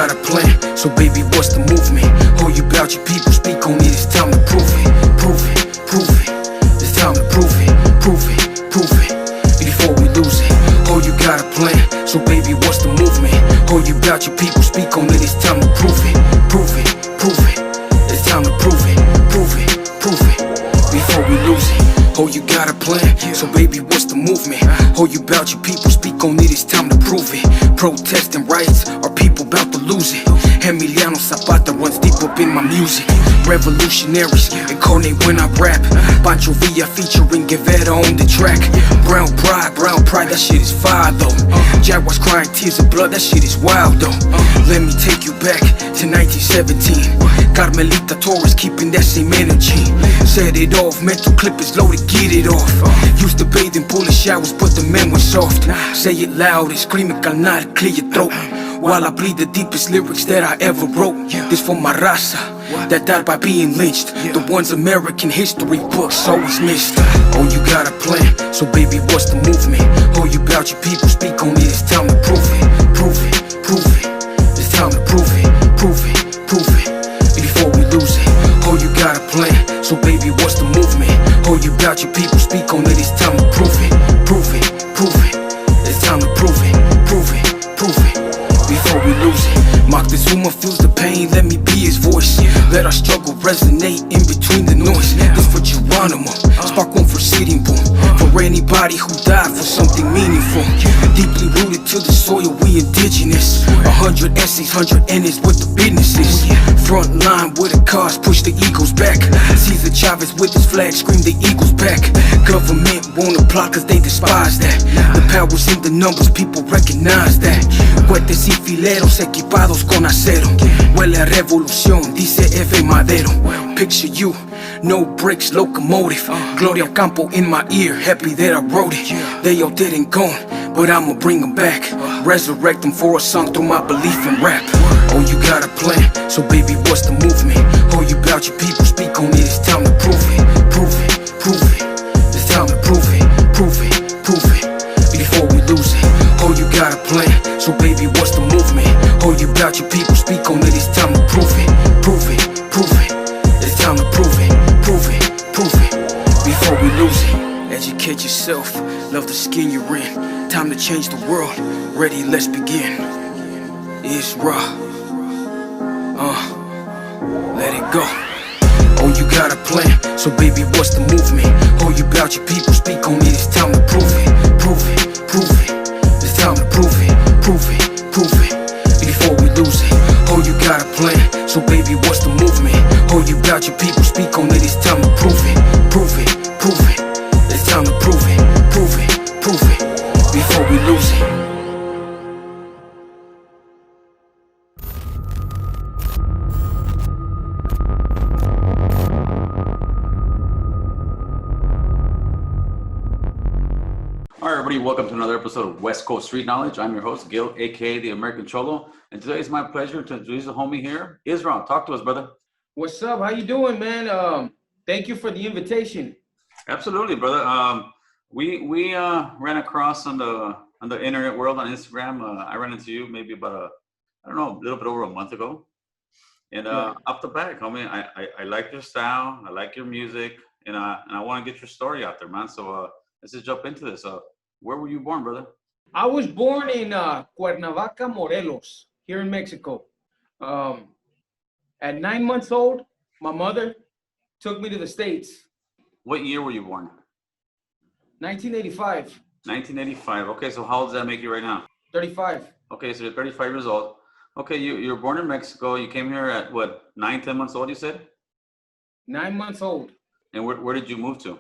got a plan, so baby, what's the movement? All you about your people, speak on it, it's time to prove it. Prove it, prove it, it's time to prove it. Prove it, prove it, before we lose it. Oh, you got a plan, so baby, what's the movement? All you about your people, speak on it, it's time to prove it. Prove it, prove it, it's time to prove it. Prove it, prove it, before we lose it. Oh, you got a plan, so baby, what's the movement? Oh, you about your people, speak on it, it's time to prove it. Protests and riots, our people about to lose it. Emiliano Zapata runs deep up in my music. Revolutionaries, incarnate when I rap. Pancho Villa featuring Guevara on the track. Brown pride, that shit is fire though. Jaguars crying tears of blood, that shit is wild though. Let me take you back to 1917. Carmelita Torres keeping that same energy. Set it off, mental clip is loaded, get it off. Used to bathe in bullet showers, but the men were soft. Say it loud and scream it, canal, clear your throat. While I bleed the deepest lyrics that I ever wrote. This for my raza that died by being lynched. The ones American history books always missed. Oh, you got a plan, so baby, what's the movement? Oh, you about your people, speak on it, it's time to prove it. Prove it, prove it, it's time to prove it. Prove it, prove it, before we lose it. Oh, you got a plan, so baby, what's the movement? Oh, you about your people, speak on it, it's time to prove it. Prove it, prove it, it's time to prove it. Prove it, prove it, before we lose it. Moctezuma feels the pain, let me be his voice. Let our struggle resonate in between the noise. This for Geronimo, spark one for Sitting Boom. For anybody who died for something meaningful. Deeply rooted to the soil, we indigenous. 100 essays, 100 N's with the businesses. Front line with a cause, push the egos back. Cesar Chavez with his flag, scream the eagles back. Government won't apply cause they despise that. The power's in the numbers, people recognize that. Cohetes y fileros equipados con acero. Huele a revolución, dice F. Madero. Picture you, no brakes, locomotive. Gloria Campo in my ear, happy that I wrote it. They all dead and gone, but I'ma bring them back. Resurrect them for a song through my belief in rap. Oh, you got a plan, so baby, what's the movement? Oh, you about your people, speak on it, it's time to prove it. Prove it, prove it, it's time to prove it. Prove it, prove it, before we lose it. Oh, you got a plan, so baby, what's the movement? Oh, you about your people, speak on it, it's time to prove it. Prove it, prove it, it's time to prove it. Prove it, prove it, before we lose it. Educate yourself, love the skin you're in. Time to change the world, ready, let's begin. IzRAW, let it go. Oh, you got a plan, so baby, what's the movement? Oh, you about your people, speak on it, it's time to prove it. Prove it, prove it, it's time to prove it. Prove it, prove it, before we lose it. Oh, you got a plan, so baby, what's the movement? Oh, you about your people, speak on it, it's time to prove it. Prove it, prove it, it's time to prove it. Prove it, prove it, before we lose it. All right, everybody, welcome to another episode of West Coast Street Knowledge. I'm your host, Gil, aka the American Cholo, and today it's my pleasure to introduce the homie here, IzRAW. Talk to us, brother. What's up? How you doing, man? Thank you for the invitation. Absolutely, brother. We ran across on the internet world on Instagram. I ran into you maybe about a little bit over a month ago, and off the back, homie, I like your style, I like your music, and I want to get your story out there, man. So let's just jump into this. Where were you born, brother? I was born in Cuernavaca, Morelos, here in Mexico. At 9 months old, my mother took me to the States. What year were you born? 1985. 1985. Okay, so how old does that make you right now? 35. Okay, so you're 35 years old. Okay, you were born in Mexico. You came here at what, 9, 10 months old, you said? 9 months old. And where did you move to?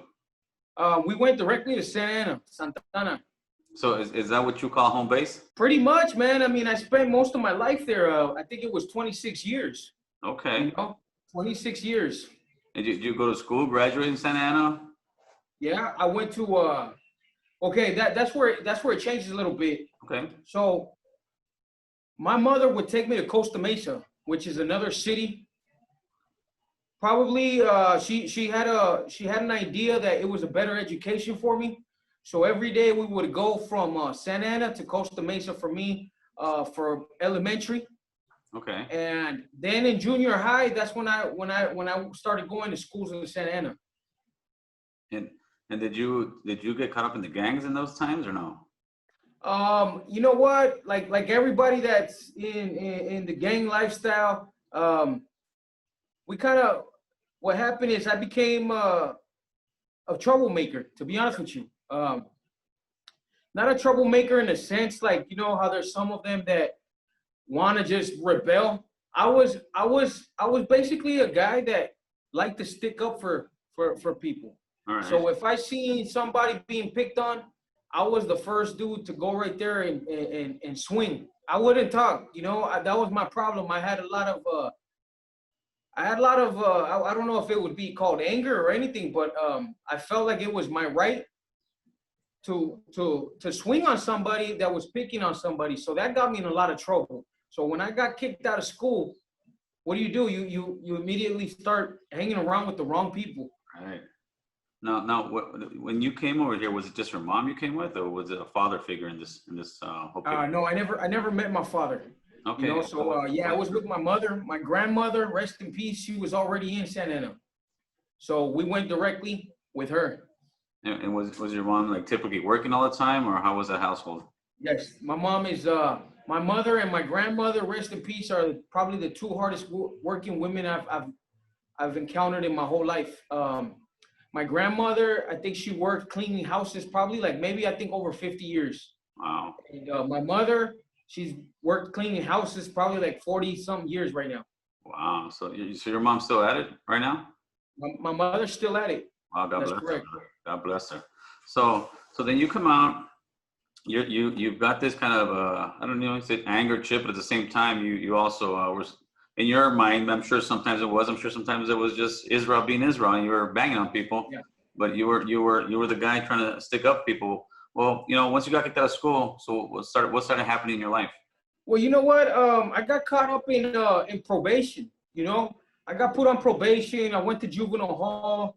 We went directly to Santa Ana. So is that what you call home base? Pretty much, man. I mean, I spent most of my life there. I think it was 26 years. Okay. You know, 26 years. And did you go to school, graduate in Santa Ana? Yeah, I went to. Okay, that's where it changes a little bit. Okay. So, my mother would take me to Costa Mesa, which is another city. Probably, she had an idea that it was a better education for me. So every day we would go from Santa Ana to Costa Mesa for me for elementary. Okay. And then in junior high, that's when I started going to schools in Santa Ana. And did you get caught up in the gangs in those times or no? You know what? Like everybody that's in the gang lifestyle, we kind of, what happened is I became a troublemaker, to be honest with you. Not a troublemaker in a sense, like, you know how there's some of them that want to just rebel. I was basically a guy that liked to stick up for people. All right. So if I seen somebody being picked on, I was the first dude to go right there and swing. I wouldn't talk, you know. That was my problem. I had a lot of I don't know if it would be called anger or anything, but I felt like it was my right to swing on somebody that was picking on somebody. So that got me in a lot of trouble. So when I got kicked out of school, what do? You immediately start hanging around with the wrong people. Right. Now, when you came over here, was it just your mom you came with, or was it a father figure in this whole picture? No, I never met my father. Okay. You know, so yeah, I was with my mother, my grandmother, rest in peace. She was already in Santa Ana, so we went directly with her. And was your mom like typically working all the time, or how was that household? Yes, my mom is. My mother and my grandmother, rest in peace, are probably the two hardest working women I've encountered in my whole life. My grandmother, I think she worked cleaning houses probably like maybe I think over 50 years. Wow. And my mother, she's worked cleaning houses probably like 40 some years right now. Wow. So your mom's still at it right now? My mother's still at it. Wow. God That's bless correct. her. God bless her. So then you come out. You've got this kind of I don't know, say anger chip, but at the same time you also were in your mind. I'm sure sometimes it was. I'm sure sometimes it was just IzRAW being IzRAW, and you were banging on people. Yeah. But you were the guy trying to stick up people. Well, you know, once you got kicked out of school, so what started happening in your life? Well, you know what? I got caught up in probation. You know, I got put on probation. I went to juvenile hall.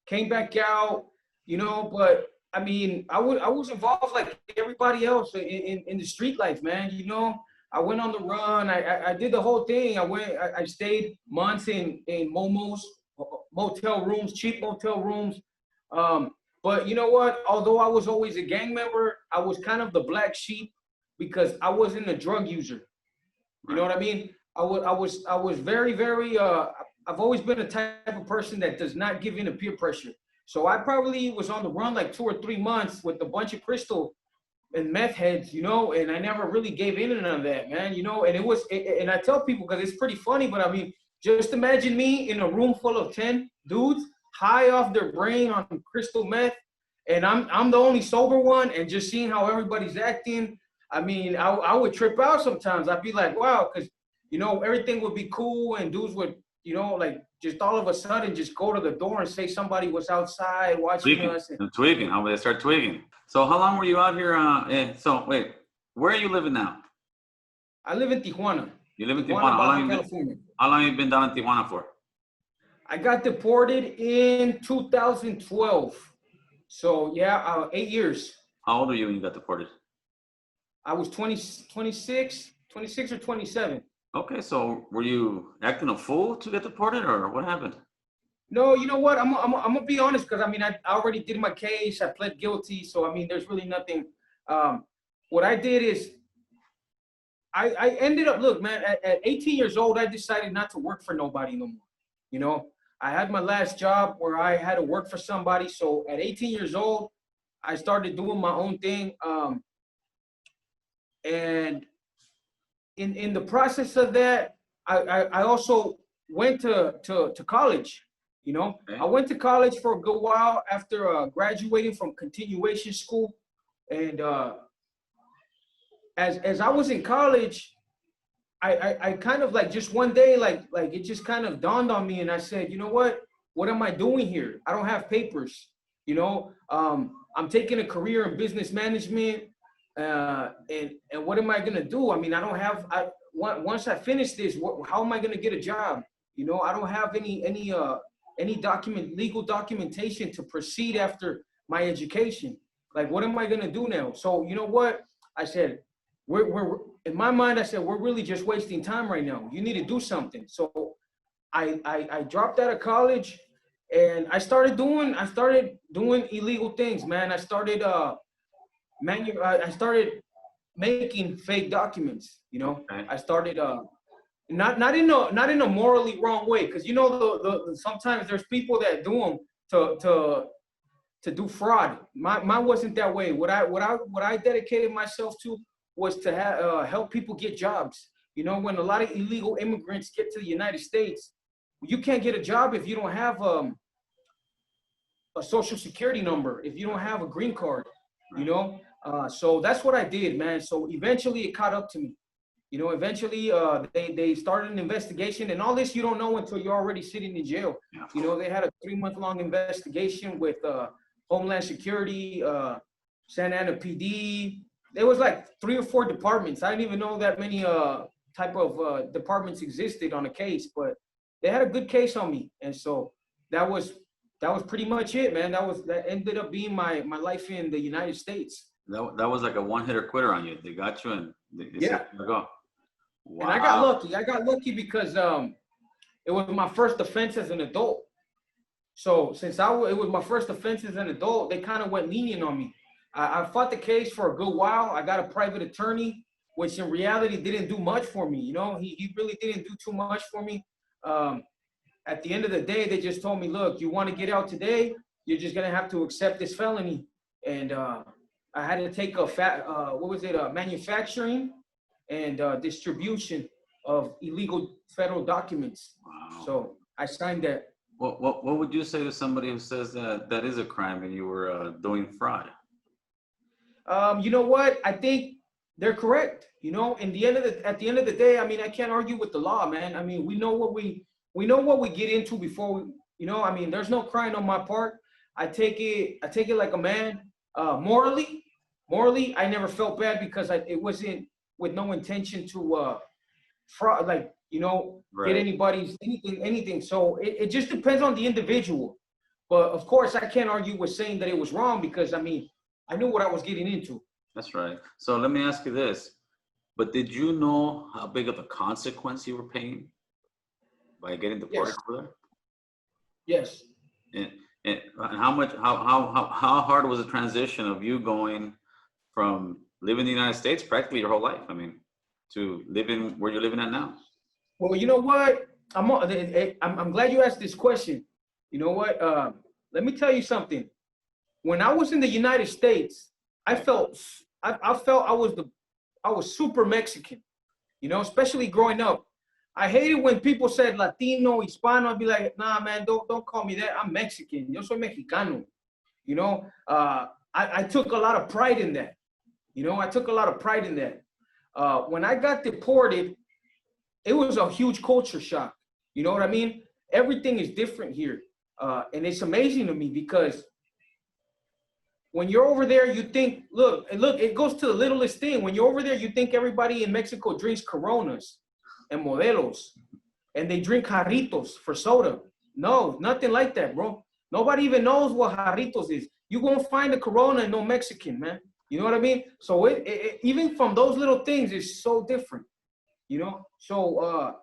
Came back out. You know, but I mean, I was involved like everybody else in the street life, man. You know, I went on the run. I did the whole thing. I stayed months in momos, motel rooms, cheap motel rooms. But you know what? Although I was always a gang member, I was kind of the black sheep because I wasn't a drug user. You know what I mean? I was very, very, I've always been a type of person that does not give in to peer pressure. So I probably was on the run like 2 or 3 months with a bunch of crystal and meth heads, you know, and I never really gave in to none of that, man, you know. And and I tell people because it's pretty funny, but I mean, just imagine me in a room full of 10 dudes high off their brain on crystal meth, and I'm the only sober one, and just seeing how everybody's acting. I mean, I would trip out sometimes. I'd be like, wow, because, you know, everything would be cool and dudes would, you know, like just all of a sudden just go to the door and say somebody was outside watching us. And Tweaking. How they start tweaking. So how long were you out here? So wait, where are you living now? I live in Tijuana. You live in Tijuana. California. How long have you been down in Tijuana for? I got deported in 2012. So yeah, 8 years. How old were you when you got deported? I was 26 or 27. Okay, so were you acting a fool to get deported, or what happened? No, you know what? I'm gonna be honest, because I mean, I already did my case. I pled guilty, so I mean, there's really nothing. What I did is, I ended up, look, man, at 18 years old, I decided not to work for nobody no more. You know, I had my last job where I had to work for somebody. So at 18 years old, I started doing my own thing. And in the process of that, I also went to college. You know, Okay. I went to college for a good while after graduating from continuation school. And as I was in college, I kind of like just one day, like it just kind of dawned on me, and I said, you know what am I doing here? I don't have papers. You know, I'm taking a career in business management, and what am I gonna do? I mean, I don't have. Once I finish this, how am I gonna get a job? You know, I don't have any legal documentation to proceed after my education. Like, what am I gonna do now? So you know what? I said, we're in my mind, I said, we're really just wasting time right now. You need to do something. So I dropped out of college and I started doing illegal things, man. I started I started making fake documents, you know. Okay. I started not in a morally wrong way, because you know the sometimes there's people that do them to do fraud. Mine wasn't that way. What I dedicated myself to was to help people get jobs. You know, when a lot of illegal immigrants get to the United States, you can't get a job if you don't have a social security number, if you don't have a green card, you know. So that's what I did, man. So eventually it caught up to me. You know, eventually they started an investigation, and all this you don't know until you're already sitting in jail. Yeah. You know, they had a 3-month-long investigation with Homeland Security, Santa Ana PD. There was like 3 or 4 departments. I didn't even know that many type of departments existed on a case, but they had a good case on me, and so that was pretty much it, man. That ended up being my life in the United States. That was like a one-hitter quitter on you. They got you and they Yeah. said, go. Wow. And I got lucky. I got lucky because it was my first offense as an adult. So since it was my first offense as an adult, they kind of went lenient on me. I fought the case for a good while. I got a private attorney, which in reality didn't do much for me. You know, he really didn't do too much for me. At the end of the day, they just told me, look, you want to get out today, you're just going to have to accept this felony. And I had to take manufacturing and distribution of illegal federal documents. Wow. So I signed that. What would you say to somebody who says that is a crime and you were doing fraud? You know what? I think they're correct. You know, at the end of the day, I mean, I can't argue with the law, man. I mean, we know what we get into before we, you know, I mean, there's no crying on my part. I take it like a man. Morally, I never felt bad because it wasn't with no intention to fraud, like, you know, Right. get anybody's anything. So it just depends on the individual. But of course, I can't argue with saying that it was wrong because, I mean, I knew what I was getting into. That's right. So let me ask you this. But did you know how big of a consequence you were paying by getting deported over there? Yes. And how hard was the transition of you going from living in the United States practically your whole life, I mean, to living where you're living at now? Well, you know what? I'm glad you asked this question. You know what? Let me tell you something. When I was in the United States, I felt I was super Mexican. You know, especially growing up. I hated when people said Latino, Hispano. I'd be like, nah, man, don't call me that. I'm Mexican. Yo soy Mexicano. You know, I took a lot of pride in that. You know, I took a lot of pride in that. When I got deported, it was a huge culture shock. You know what I mean? Everything is different here. And it's amazing to me because when you're over there, you think, look, it goes to the littlest thing. When you're over there, you think everybody in Mexico drinks Coronas and Modelos, and they drink jarritos for soda. No, nothing like that, bro. Nobody even knows what jarritos is. You won't find a Corona and no Mexican, man. You know what I mean? So it even from those little things is so different, you know? So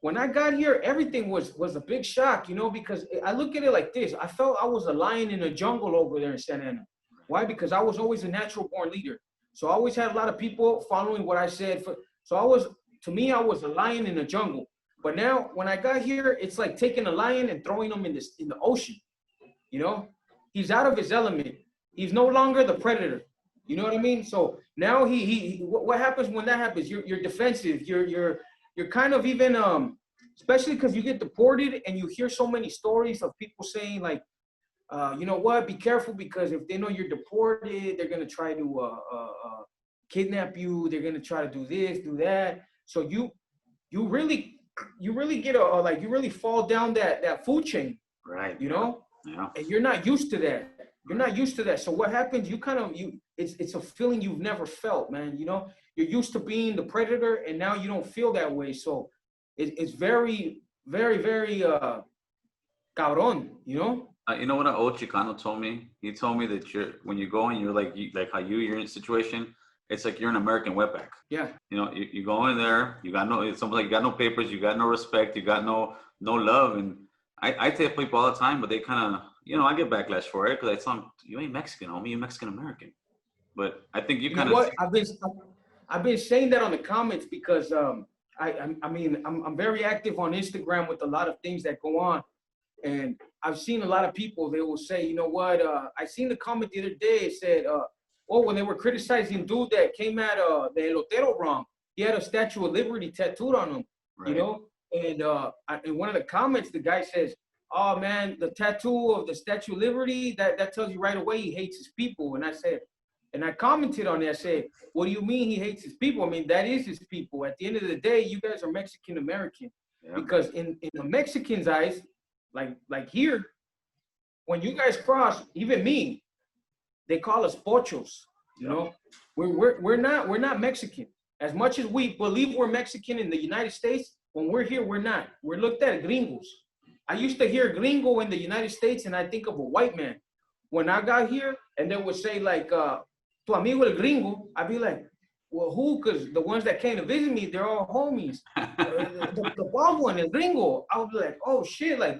when I got here, everything was a big shock, you know, because I look at it like this. I felt I was a lion in a jungle over there in Santa Ana. Why? Because I was always a natural born leader. So I always had a lot of people following what I said. To me, I was a lion in the jungle. But now when I got here, it's like taking a lion and throwing him in the ocean. You know, he's out of his element. He's no longer the predator. You know what I mean? So now what happens when that happens? You're defensive. You're kind of even especially because you get deported and you hear so many stories of people saying like, you know what? Be careful because if they know you're deported, they're gonna try to kidnap you. They're gonna try to do this, do that. So you really get you really fall down that food chain, Right? You know, Yeah. and you're not used to that. You're not used to that. So what happens? It's a feeling you've never felt, man. You know, you're used to being the predator, and now you don't feel that way. So it's very, very, very cabrón. You know. You know what an old Chicano told me? He told me that when you go and you're like how you're in a situation, it's like you're an American wetback. Yeah. You know, you go in there, you got no, it's almost like you got no papers, you got no respect, you got no love. And I tell people all the time, but they kind of, you know, I get backlash for it because I tell them, you ain't Mexican, homie, you're Mexican American. But I think you kind know of. what? I've been saying that on the comments because I mean I'm very active on Instagram with a lot of things that go on, and I've seen a lot of people. They will say, you know what? I seen the comment the other day. It said, oh, when they were criticizing dude that came at the elotero wrong, he had a Statue of Liberty tattooed on him, Right. you know. And in one of the comments, the guy says, "Oh man, the tattoo of the Statue of Liberty that tells you right away he hates his people." And I said. And I commented on it. I said, what do you mean he hates his people? I mean, that is his people. At the end of the day, you guys are Mexican American. Yeah. Because in the Mexicans' eyes, like here, when you guys cross, even me, they call us pochos. You know, we're not Mexican. As much as we believe we're Mexican in the United States, when we're here, we're not. We're looked at gringos. I used to hear gringo in the United States, and I think of a white man. When I got here, and they would say like, tu amigo el gringo, I'd be like, well, who? Because the ones that came to visit me, they're all homies. The bald one, el gringo, I would be like, oh shit, like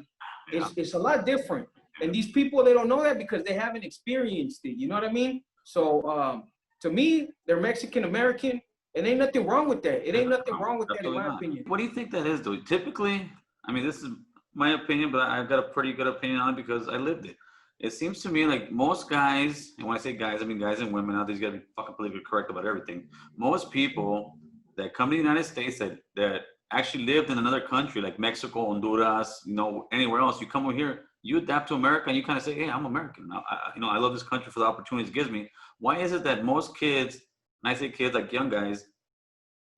it's a lot different. And these people, they don't know that because they haven't experienced it. You know what I mean? So to me, they're Mexican American, and ain't nothing wrong with that. It ain't nothing wrong with that, in my opinion. What do you think that is, though? Typically, I mean, this is my opinion, but I've got a pretty good opinion on it because I lived it. It seems to me like most guys, and when I say guys, I mean guys and women, now these gotta be fucking politically correct about everything. Most people that come to the United States that actually lived in another country like Mexico, Honduras, you know, anywhere else, you come over here, you adapt to America and you kind of say, hey, I'm American. I love this country for the opportunities it gives me. Why is it that most kids, and I say kids like young guys,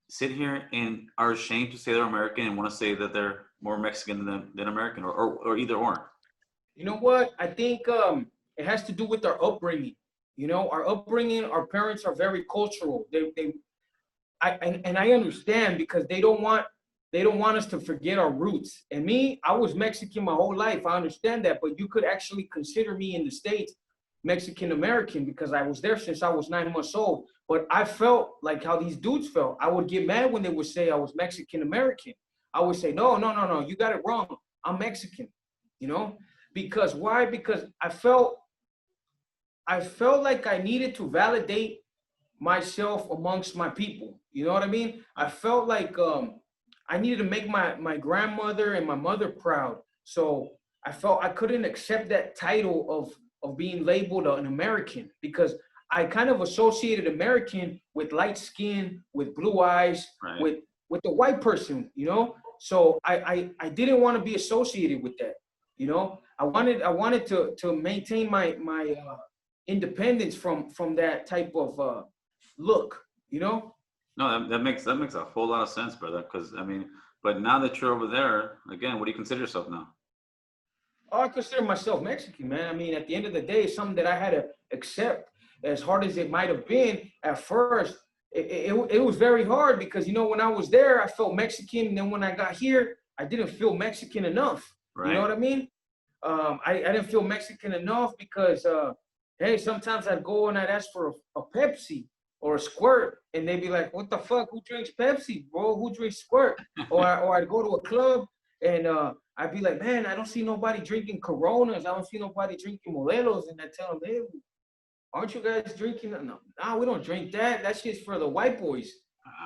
sit here and are ashamed to say they're American and want to say that they're more Mexican than American or either or? You know what? I think it has to do with our upbringing. You know, our upbringing, our parents are very cultural. And I understand because they don't want us to forget our roots. And me, I was Mexican my whole life. I understand that, but you could actually consider me in the States Mexican American because I was there since I was 9 months old. But I felt like how these dudes felt. I would get mad when they would say I was Mexican American. I would say, no, you got it wrong. I'm Mexican, you know? Because why? Because I felt like I needed to validate myself amongst my people. You know what I mean? I felt like I needed to make my grandmother and my mother proud. So I felt I couldn't accept that title of being labeled an American because I kind of associated American with light skin, with blue eyes, right, with a white person, you know? So I didn't want to be associated with that, you know? I wanted to maintain my independence from that type of look, you know? No, that makes a whole lot of sense, brother. Because I mean, but now that you're over there, again, what do you consider yourself now? Oh, I consider myself Mexican, man. I mean, at the end of the day, it's something that I had to accept. As hard as it might have been at first, it was very hard because, you know, when I was there, I felt Mexican. And then when I got here, I didn't feel Mexican enough. Right. You know what I mean? I didn't feel Mexican enough because, hey, sometimes I'd go and I'd ask for a Pepsi or a Squirt, and they'd be like, what the fuck? Who drinks Pepsi, bro? Who drinks Squirt? or I'd go to a club, and I'd be like, man, I don't see nobody drinking Coronas. I don't see nobody drinking Modelos. And I tell them, hey, aren't you guys drinking? No, we don't drink that. That shit's for the white boys.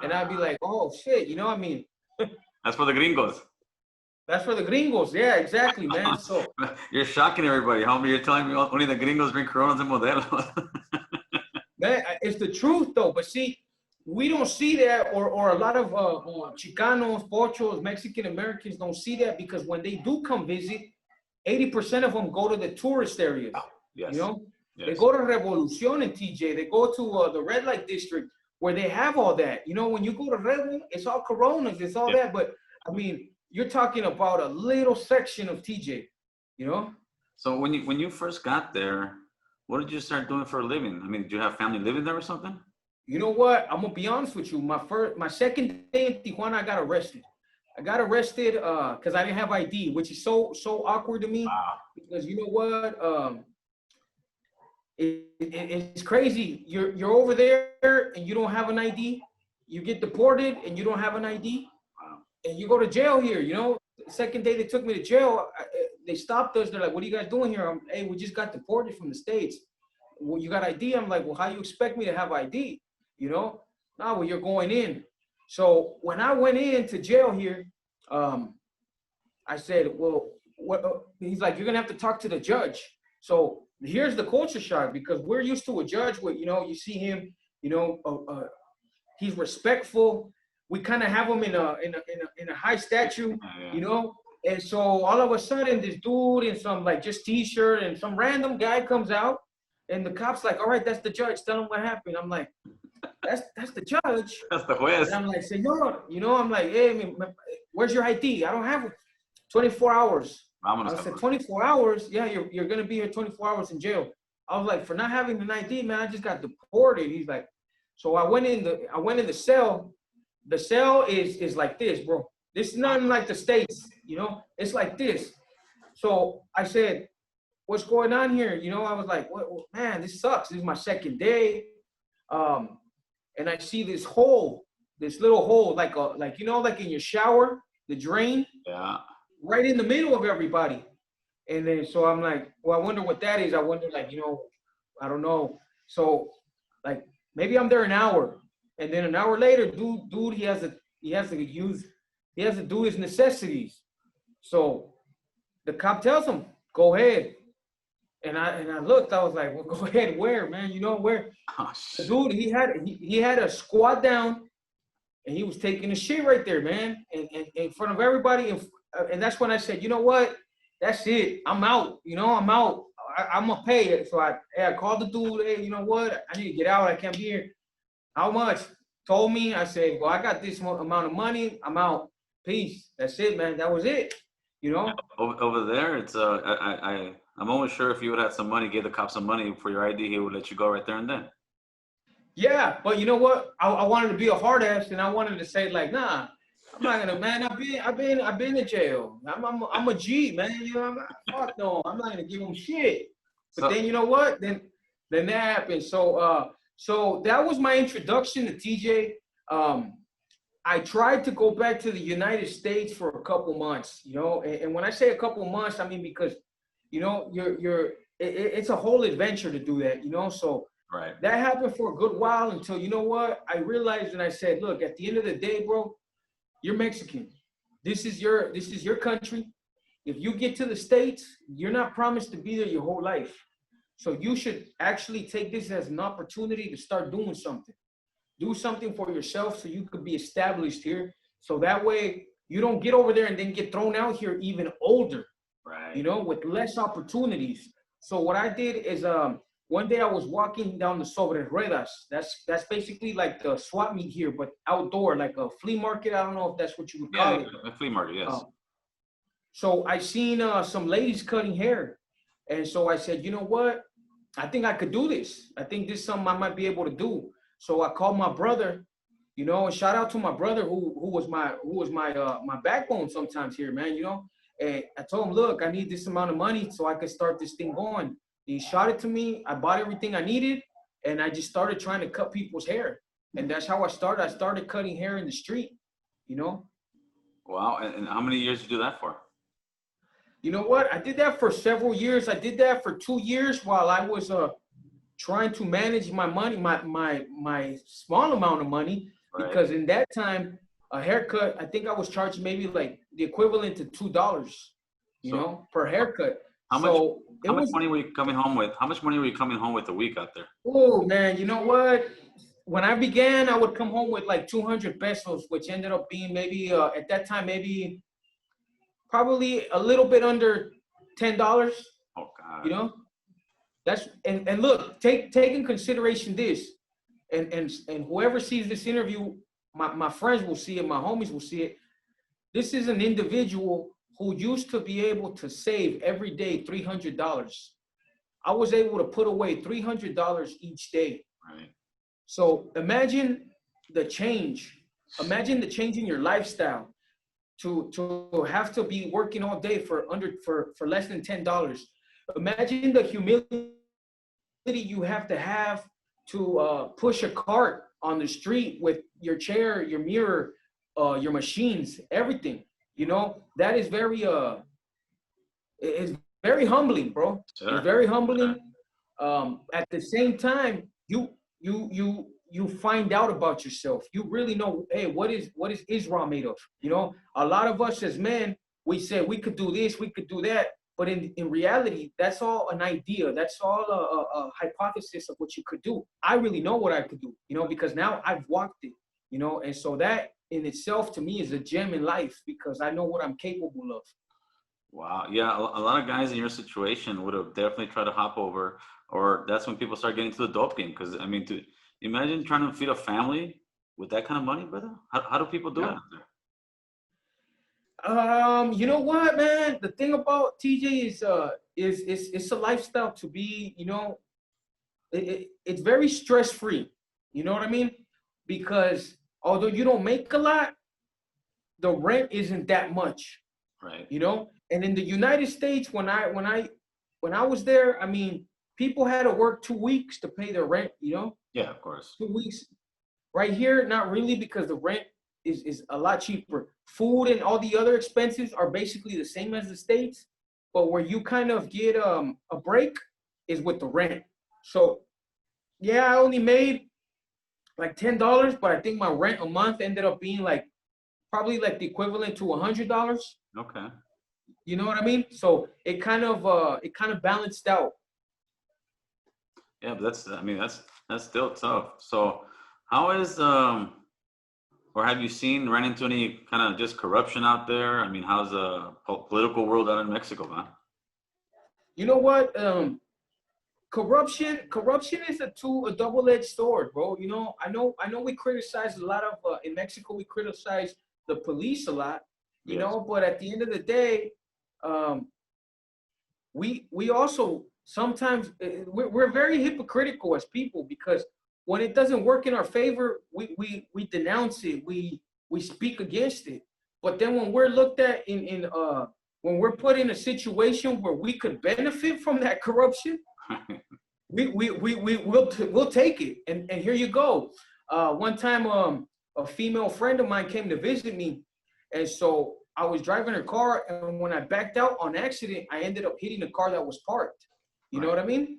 And I'd be like, oh, shit, you know what I mean? That's for the gringos. That's for the gringos. Yeah, exactly, man. So you're shocking everybody, homie. You're telling me only the gringos drink Coronas and Modelos. Man, it's the truth, though. But see, we don't see that, or a lot of Chicanos, Pochos, Mexican Americans don't see that because when they do come visit, 80% of them go to the tourist areas. Oh, yes. You know, yes. They go to Revolucion and TJ. They go to the red light district where they have all that. You know, when you go to Red, it's all Coronas, it's all that. But I mean, you're talking about a little section of TJ. You know. So when you first got there, what did you start doing for a living? I mean, did you have family living there or something? You know what? I'm gonna be honest with you. My second day in Tijuana, I got arrested. I got arrested because I didn't have ID, which is so awkward to me. Wow. Because you know what? it's crazy. You're over there and you don't have an ID. You get deported and you don't have an ID, and you go to jail here. You know, the second day they took me to jail, they stopped us. They're like, "What are you guys doing here?" Hey, we just got deported from the States. Well, you got ID? I'm like, well, how you expect me to have ID? You know, no, well, you're going in. So when I went into jail here, I said, well, what? He's like, you're gonna have to talk to the judge. So here's the culture shock, because we're used to a judge where, you know, you see him, you know, he's respectful. We kind of have him in a high statue, you know. And so all of a sudden, this dude in some like just t-shirt and some random guy comes out, and the cop's like, all right, that's the judge. Tell him what happened. I'm like, that's the judge. That's the juez. And I'm like, senor, you know, I'm like, hey, where's your ID? I don't have it. 24 hours. I said, 24 hours? Yeah, you're going to be here 24 hours in jail. I was like, for not having an ID, man, I just got deported. He's like, so I went in the cell. The cell is like this, bro. This is nothing like the States, you know? It's like this. So I said, what's going on here? You know, I was like, what, man, this sucks. This is my second day. And I see this hole, this little hole, like you know, like in your shower, the drain. Yeah. Right in the middle of everybody. And then, so I'm like, well, I wonder what that is. I wonder, like, you know, I don't know. So, like, maybe I'm there an hour. And then an hour later, dude, he has to do his necessities. So the cop tells him, go ahead. And I looked, I was like, well, go ahead, where, man? You know, where? Oh, shit. Dude, he had a squat down, and he was taking a shit right there, man. And in front of everybody. And that's when I said, you know what? That's it. I'm out. You know, I'm out. I'm going to pay it. So I called the dude. Hey, you know what? I need to get out. I can't be here. How much? Told me. I said, well, I got this amount of money. I'm out. Peace. That's it, man. That was it. You know? Over there, it's I'm almost sure if you would have some money, gave the cop some money for your ID, he would let you go right there and then. Yeah, but you know what? I wanted to be a hard ass, and I wanted to say, like, nah, I'm not gonna, man. I've been in jail. I'm a G, man. You know, fuck no. I'm not gonna give him shit. But then you know what? Then that happened. So that was my introduction to TJ. I tried to go back to the United States for a couple months. You know, and when I say a couple months, I mean because, you know, it's a whole adventure to do that. You know, so. Right. That happened for a good while until, you know what? I realized and I said, look, at the end of the day, bro, you're Mexican. This is your country. If you get to the States, you're not promised to be there your whole life. So you should actually take this as an opportunity to start doing something. Do something for yourself so you could be established here. So that way you don't get over there and then get thrown out here even older, right? You know, with less opportunities. So what I did is, one day I was walking down the Sobre Ruedas. That's basically like the swap meet here, but outdoor, like a flea market. I don't know if that's what you would call it. A flea market, yes. So I seen some ladies cutting hair. And so I said, you know what? I think I could do this. I think this is something I might be able to do. So I called my brother, you know, and shout out to my brother who was my backbone sometimes here, man, you know. And I told him, look, I need this amount of money so I could start this thing going. He shot it to me. I bought everything I needed, and I just started trying to cut people's hair. And that's how I started. I started cutting hair in the street, you know? Wow. And how many years did you do that for? You know what? I did that for several years. I did that for 2 years while I was trying to manage my money, my small amount of money, right. Because in that time, a haircut, I think I was charging maybe like the equivalent to $2, you know, per haircut. How much money were you coming home with? How much money were you coming home with a week out there? Oh, man, you know what? When I began, I would come home with like 200 pesos, which ended up being maybe, at that time, maybe probably a little bit under $10. Oh, God. You know? That's, and look, take in consideration this, and whoever sees this interview, my friends will see it, my homies will see it. This is an individual who used to be able to save every day $300. I was able to put away $300 each day. Right. So imagine the change. Imagine the change in your lifestyle to have to be working all day for less than $10. Imagine the humility you have to have to push a cart on the street with your chair, your mirror, your machines, everything. You know, that is very it's very humbling, bro. Sure. It's very humbling. At the same time, you find out about yourself. You really know, hey, what is IzRAW made of? You know, a lot of us as men, we say we could do this, we could do that, but in reality, that's all an idea. That's all a hypothesis of what you could do. I really know what I could do, you know, because now I've walked it, you know, and so that in itself to me is a gem in life because I know what I'm capable of. Wow. Yeah, a lot of guys in your situation would have definitely tried to hop over, or that's when people start getting to the dope game. Because I mean, to imagine trying to feed a family with that kind of money, brother. How do people do it out there? You know what, man? The thing about TJ is it's a lifestyle to be, you know, it's very stress free. You know what I mean? Because although you don't make a lot, the rent isn't that much. Right. You know, and in the United States, when I was there, I mean, people had to work 2 weeks to pay their rent. You know, Yeah, of course. 2 weeks. Right here, not really, because the rent is a lot cheaper. Food and all the other expenses are basically the same as the States, but where you kind of get a break is with the rent. So yeah, I only made like $10, but I think my rent a month ended up being like probably like the equivalent to $100. Okay. You know what I mean? So it kind of balanced out. Yeah, but that's still tough. So how is or have you run into any kind of just corruption out there? I mean, how's the political world out in Mexico, man? You know what? Corruption is a double-edged sword, bro. You know, I know we criticize a lot of in Mexico we criticize the police a lot, you know, but at the end of the day, we also sometimes we're very hypocritical as people because when it doesn't work in our favor, we denounce it, we speak against it. But then when we're looked at when we're put in a situation where we could benefit from that corruption, we'll take it. And here you go. One time, a female friend of mine came to visit me, and so I was driving her car, and when I backed out on accident, I ended up hitting a car that was parked. You know what I mean?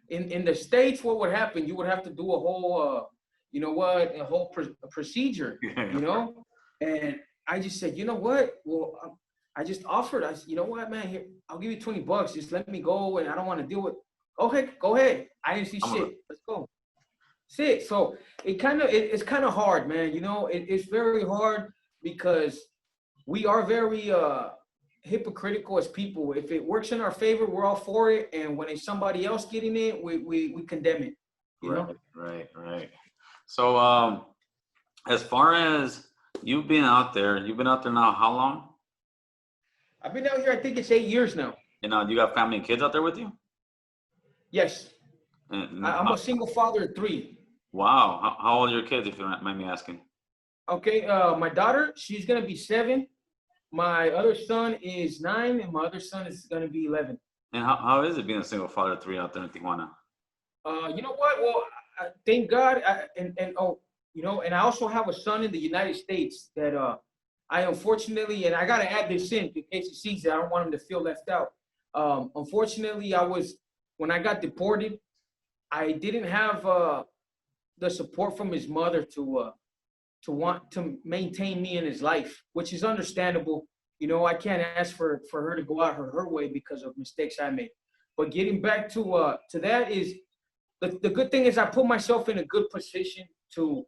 In the States, what would happen? You would have to do a whole, you know what, a whole procedure, you know? And I just said, you know what? Well, I just offered. I said, you know what, man? Here, I'll give you $20. Just let me go, and I don't want to deal with. Okay, go ahead. I didn't see shit. Let's go. That's it. So it's kind of hard, man. You know, it's very hard because we are very hypocritical as people. If it works in our favor, we're all for it, and when it's somebody else getting it, we condemn it. You know? Right. So as far as you've been out there now how long? I've been out here, I think it's 8 years now. And you got family and kids out there with you? Yes. And I'm a single father of 3. Wow. How old are your kids, if you don't mind me asking? Okay, my daughter, she's gonna be 7. My other son is 9, and my other son is gonna be 11. And how is it being a single father of 3 out there in Tijuana? You know what? Well, thank God, and I also have a son in the United States that I unfortunately, and I gotta add this in case he sees it. I don't want him to feel left out. Unfortunately, when I got deported, I didn't have the support from his mother to want to maintain me in his life, which is understandable. You know, I can't ask for her to go out her way because of mistakes I made. But getting back to that is the good thing is I put myself in a good position to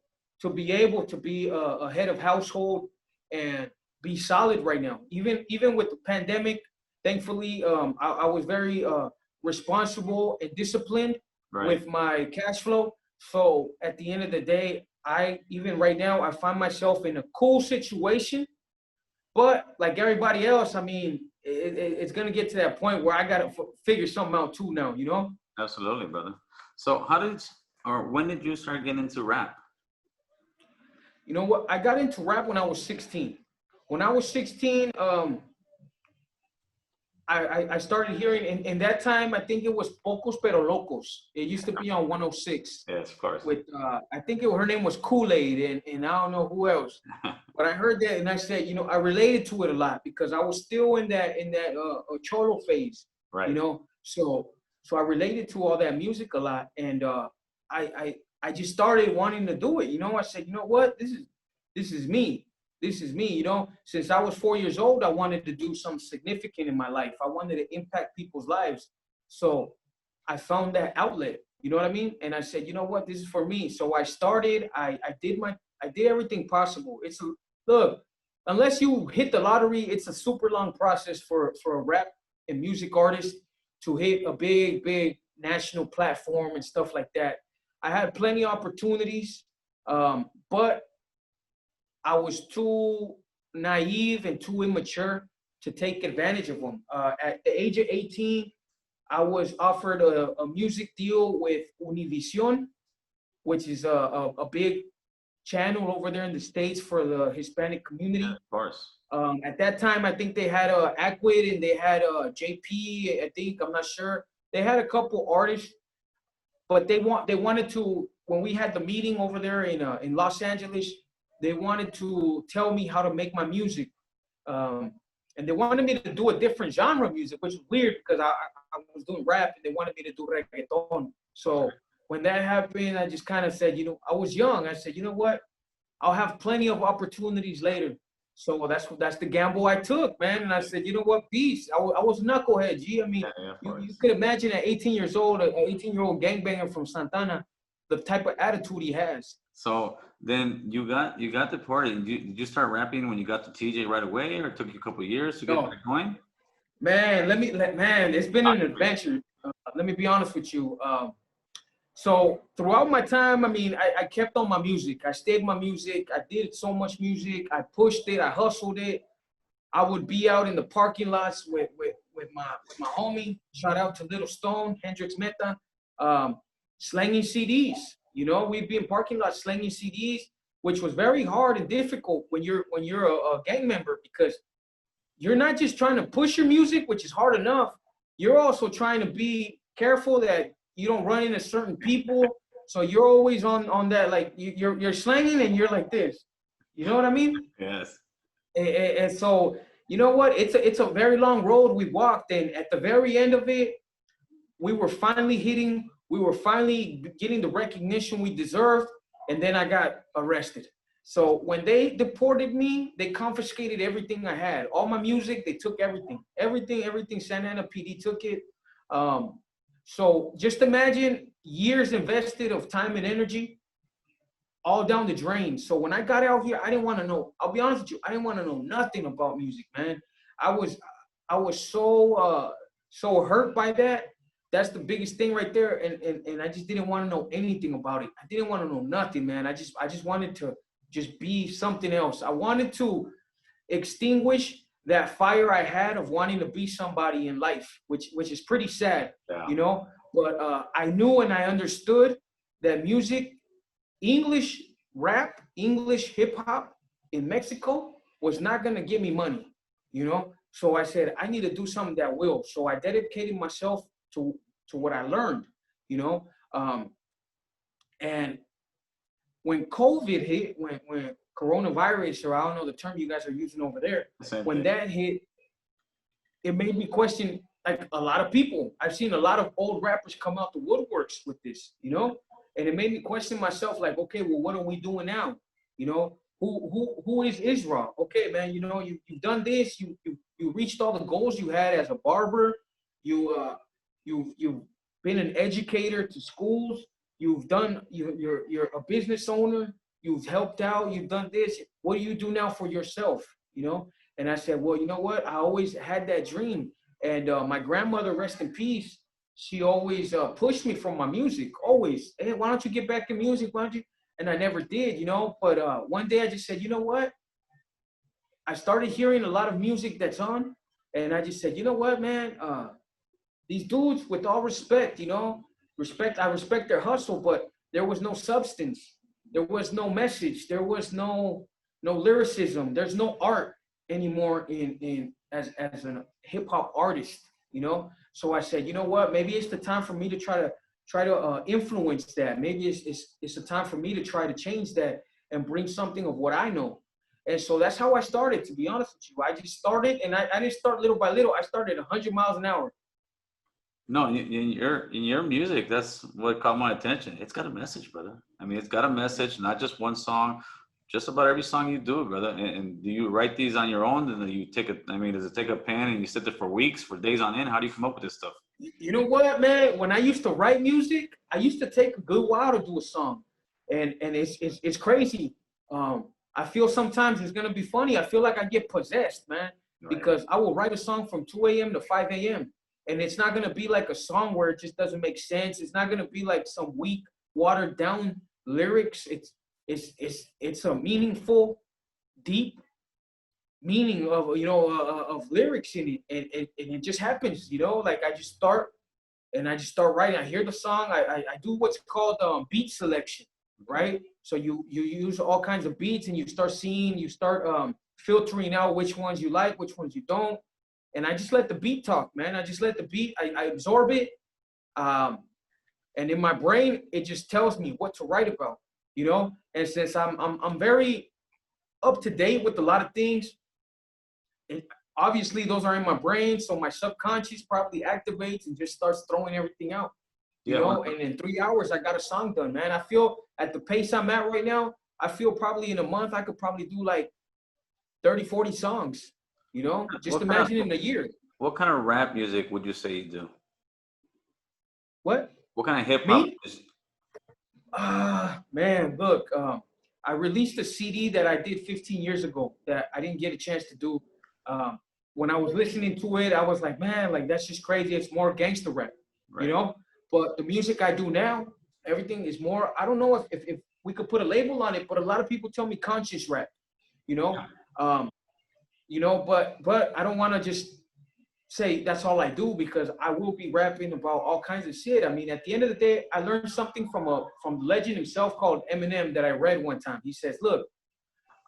be able to be a head of household and be solid right now. Even with the pandemic, thankfully, I was very responsible and disciplined with my cash flow. So at the end of the day, even right now, I find myself in a cool situation, but like everybody else, I mean, it's going to get to that point where I got to figure something out too now, you know? Absolutely, brother. So when did you start getting into rap? You know what? I got into rap when I was 16. When I was 16, I started hearing, in that time, I think it was Pocos Pero Locos. It used to be on 106 Yes, of course. with, I think her name was Kool-Aid and I don't know who else. But I heard that and I said, you know, I related to it a lot because I was still in that cholo phase, Right. you know. So I related to all that music a lot, and I just started wanting to do it. You know, I said, you know what, this is me. This is me, you know. Since I was 4 years old, I wanted to do something significant in my life. I wanted to impact people's lives. So I found that outlet, you know what I mean? And I said, you know what, this is for me. So I started, I did everything possible. Look, unless you hit the lottery, it's a super long process for a rap and music artist to hit a big national platform and stuff like that. I had plenty of opportunities, but I was too naive and too immature to take advantage of them. At the age of 18, I was offered a music deal with Univision, which is a big channel over there in the States for the Hispanic community. Yeah, of course. At that time, I think they had Acquid and they had JP, I think, I'm not sure. They had a couple artists, but they wanted to, when we had the meeting over there in Los Angeles, they wanted to tell me how to make my music. And they wanted me to do a different genre of music, which was weird because I was doing rap and they wanted me to do reggaeton. So when that happened, I just kind of said, you know, I was young. I said, you know what? I'll have plenty of opportunities later. So that's the gamble I took, man. And I said, you know what? Peace. I was a knucklehead, G. I mean, you could imagine at 18 years old, an 18-year-old gangbanger from Santana, the type of attitude he has. So then you got deported. Did you start rapping when you got to TJ right away, or it took you a couple of years to get back going? Man, it's been an adventure. Let me be honest with you. So throughout my time, I mean, I kept on my music. I stayed my music. I did so much music. I pushed it. I hustled it. I would be out in the parking lots with my homie. Shout out to Little Stone, Hendrix Meta, slanging CDs. You know, we'd be in parking lots slanging CDs, which was very hard and difficult when you're a gang member, because you're not just trying to push your music, which is hard enough. You're also trying to be careful that you don't run into certain people. So you're always on that, like you're slanging and you're like this. You know what I mean? Yes. And so, you know what? It's a very long road we walked, and at the very end of it, we were finally getting the recognition we deserved, and then I got arrested. So when they deported me, they confiscated everything I had. All my music, they took everything. Everything. Santa Ana PD took it. So just imagine years invested of time and energy all down the drain. So when I got out here, I didn't want to know. I'll be honest with you, I didn't want to know nothing about music, man. I was so hurt by that. That's the biggest thing right there. And I just didn't want to know anything about it. I didn't want to know nothing, man. I just wanted to just be something else. I wanted to extinguish that fire I had of wanting to be somebody in life, which is pretty sad, you know? But I knew and I understood that music, English rap, English hip hop in Mexico was not gonna give me money, you know? So I said, I need to do something that will. So I dedicated myself to what I learned, you know? And when COVID hit, when coronavirus, or I don't know the term you guys are using over there, when that hit, it made me question, like, a lot of people. I've seen a lot of old rappers come out the woodworks with this, you know? And it made me question myself, like, okay, well, what are we doing now? You know, who is IzRAW? Okay, man, you know, you've done this, you reached all the goals you had as a barber, you've been an educator to schools, you're a business owner, you've helped out, you've done this. What do you do now for yourself? You know? And I said, well, you know what? I always had that dream. And my grandmother, rest in peace, she always pushed me from my music, always. Hey, why don't you get back in music? Why don't you? And I never did, you know? But one day I just said, you know what? I started hearing a lot of music that's on. And I just said, you know what, man? These dudes, with all respect, you know, I respect their hustle, but there was no substance. There was no message. There was no lyricism. There's no art anymore as a hip hop artist. you know? So I said, you know what, maybe it's the time for me to try to influence that. Maybe it's a time for me to try to change that and bring something of what I know. And so that's how I started, to be honest with you. I just started, and I didn't start little by little. I started 100 miles an hour. No, in your music, that's what caught my attention. It's got a message, brother. I mean, it's got a message, not just one song. Just about every song you do, brother. And do you write these on your own? And do you take a? I mean, does it take a pen and you sit there for weeks, for days on end? How do you come up with this stuff? You know what, man? When I used to write music, I used to take a good while to do a song, and it's crazy. I feel sometimes it's gonna be funny. I feel like I get possessed, man, because I will write a song from 2 a.m. to 5 a.m. and it's not gonna be like a song where it just doesn't make sense. It's not gonna be like some weak, watered down lyrics. It's a meaningful, deep meaning of of lyrics in it, and it just happens, like I just start writing. I hear the song. I do what's called beat selection, right? So you use all kinds of beats and you start filtering out which ones you like, which ones you don't, and I just let the beat talk, man. I just let the beat. I absorb it, and in my brain it just tells me what to write about. And since I'm very up to date with a lot of things, and obviously those are in my brain, so my subconscious probably activates and just starts throwing everything out. And in 3 hours I got a song done, man. I feel at the pace I'm at right now, I feel probably in a month I could probably do like 30, 40 songs, just imagine in a year. What kind of rap music would you say you do? What kind of hip hop music? Man, look, I released a CD that I did 15 years ago that I didn't get a chance to do. When I was listening to it, I was like, man, like that's just crazy. It's more gangster rap, right. But the music I do now, everything is more, I don't know if we could put a label on it, but a lot of people tell me conscious rap, but I don't want to just say that's all I do, because I will be rapping about all kinds of shit. I mean, at the end of the day, I learned something from the legend himself called Eminem that I read one time. He says, look,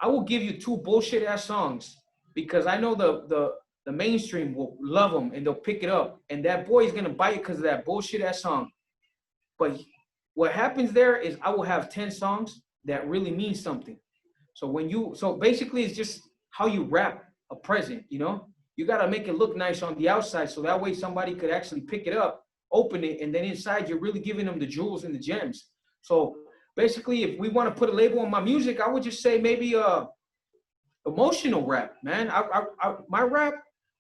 I will give you 2 bullshit ass songs because I know the mainstream will love them and they'll pick it up, and that boy is gonna buy it because of that bullshit ass song. But what happens there is I will have 10 songs that really mean something. So basically it's just how you rap a present, You got to make it look nice on the outside, so that way somebody could actually pick it up, open it, and then inside you're really giving them the jewels and the gems. So basically, if we want to put a label on my music, I would just say maybe emotional rap, man. My rap,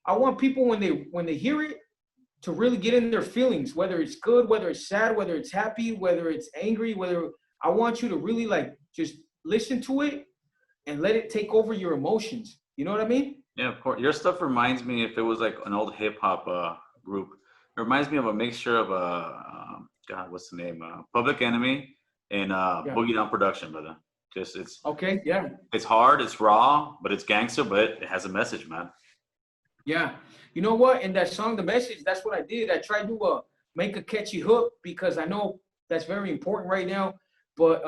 I want people when they hear it to really get in their feelings, whether it's good, whether it's sad, whether it's happy, whether it's angry, I want you to really like just listen to it and let it take over your emotions. You know what I mean? Yeah, of course. Your stuff reminds me, if it was like an old hip hop group, it reminds me of a mixture of God, what's the name? Public Enemy and Boogie Down Production, brother. It's okay. Yeah. It's hard, it's raw, but it's gangster, but it has a message, man. Yeah. You know what? In that song, The Message, that's what I did. I tried to make a catchy hook because I know that's very important right now. But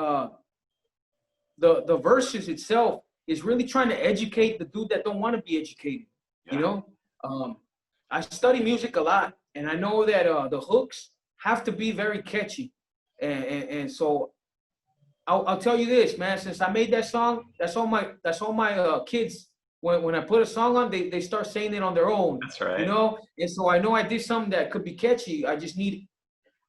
the verses itself is really trying to educate the dude that don't want to be educated. Yeah. I study music a lot, and I know that the hooks have to be very catchy, and so I'll tell you this, man. Since I made that song, that's all my kids. When I put a song on, they start saying it on their own. That's right. And so I know I did something that could be catchy. I just need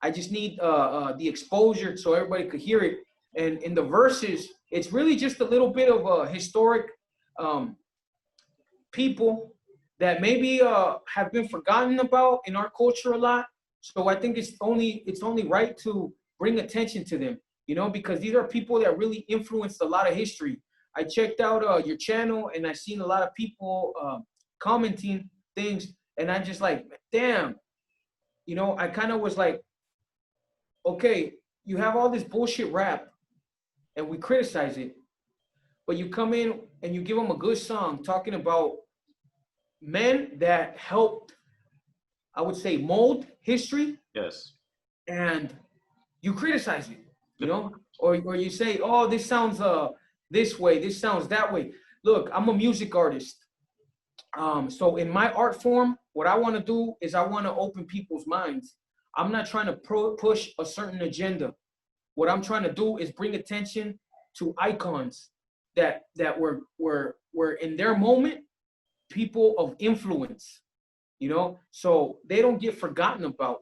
the exposure so everybody could hear it. And in the verses, it's really just a little bit of historic people that maybe have been forgotten about in our culture a lot. So I think it's only right to bring attention to them, because these are people that really influenced a lot of history. I checked out your channel and I seen a lot of people commenting things, and I'm just like, damn, I kind of was like, okay, you have all this bullshit rap and we criticize it, but you come in and you give them a good song talking about men that helped, I would say, mold history. Yes. And you criticize it, or you say, oh, this sounds this way, this sounds that way. Look, I'm a music artist. So in my art form, what I want to do is I want to open people's minds. I'm not trying to push a certain agenda. What I'm trying to do is bring attention to icons that were in their moment people of influence, you know, so they don't get forgotten about.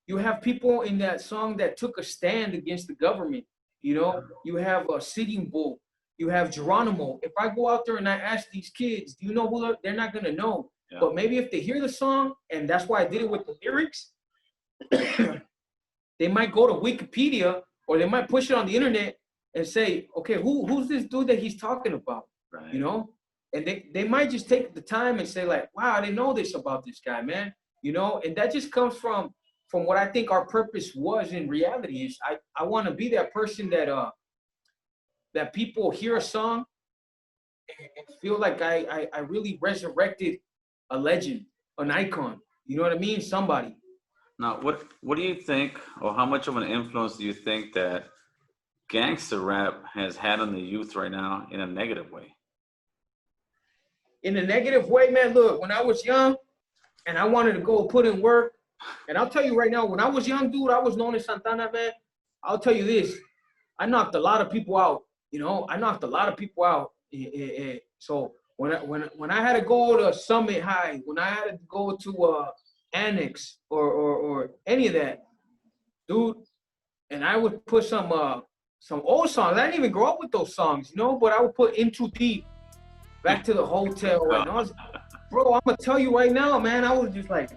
You have people in that song that took a stand against the government. You know, you have a Sitting Bull, you have Geronimo. If I go out there and I ask these kids, do you know who they're not gonna know? Yeah. But maybe if they hear the song, and that's why I did it with the lyrics, they might go to Wikipedia or they might push it on the internet and say, okay, who's this dude that he's talking about? Right. You know, and they might just take the time and say like, wow, I didn't know this about this guy, man. You know, and that just comes from what I think our purpose was in reality. Is I want to be that person that that people hear a song and feel like I really resurrected a legend, an icon. You know what I mean? Somebody. Now, what do you think, or how much of an influence do you think that gangster rap has had on the youth right now in a negative way? In a negative way, man, look, when I was young and I wanted to go put in work, and I'll tell you right now, when I was young, dude, I was known as Santana, man. I'll tell you this, I knocked a lot of people out, you know, I knocked a lot of people out. So when I had to go to Summit High, when I had to go to Annex or any of that, dude, and I would put some old songs. I didn't even grow up with those songs, you know, but I would put In Too Deep, Back to the Hotel. And I was, bro, I'm gonna tell you right now, man, I was just like,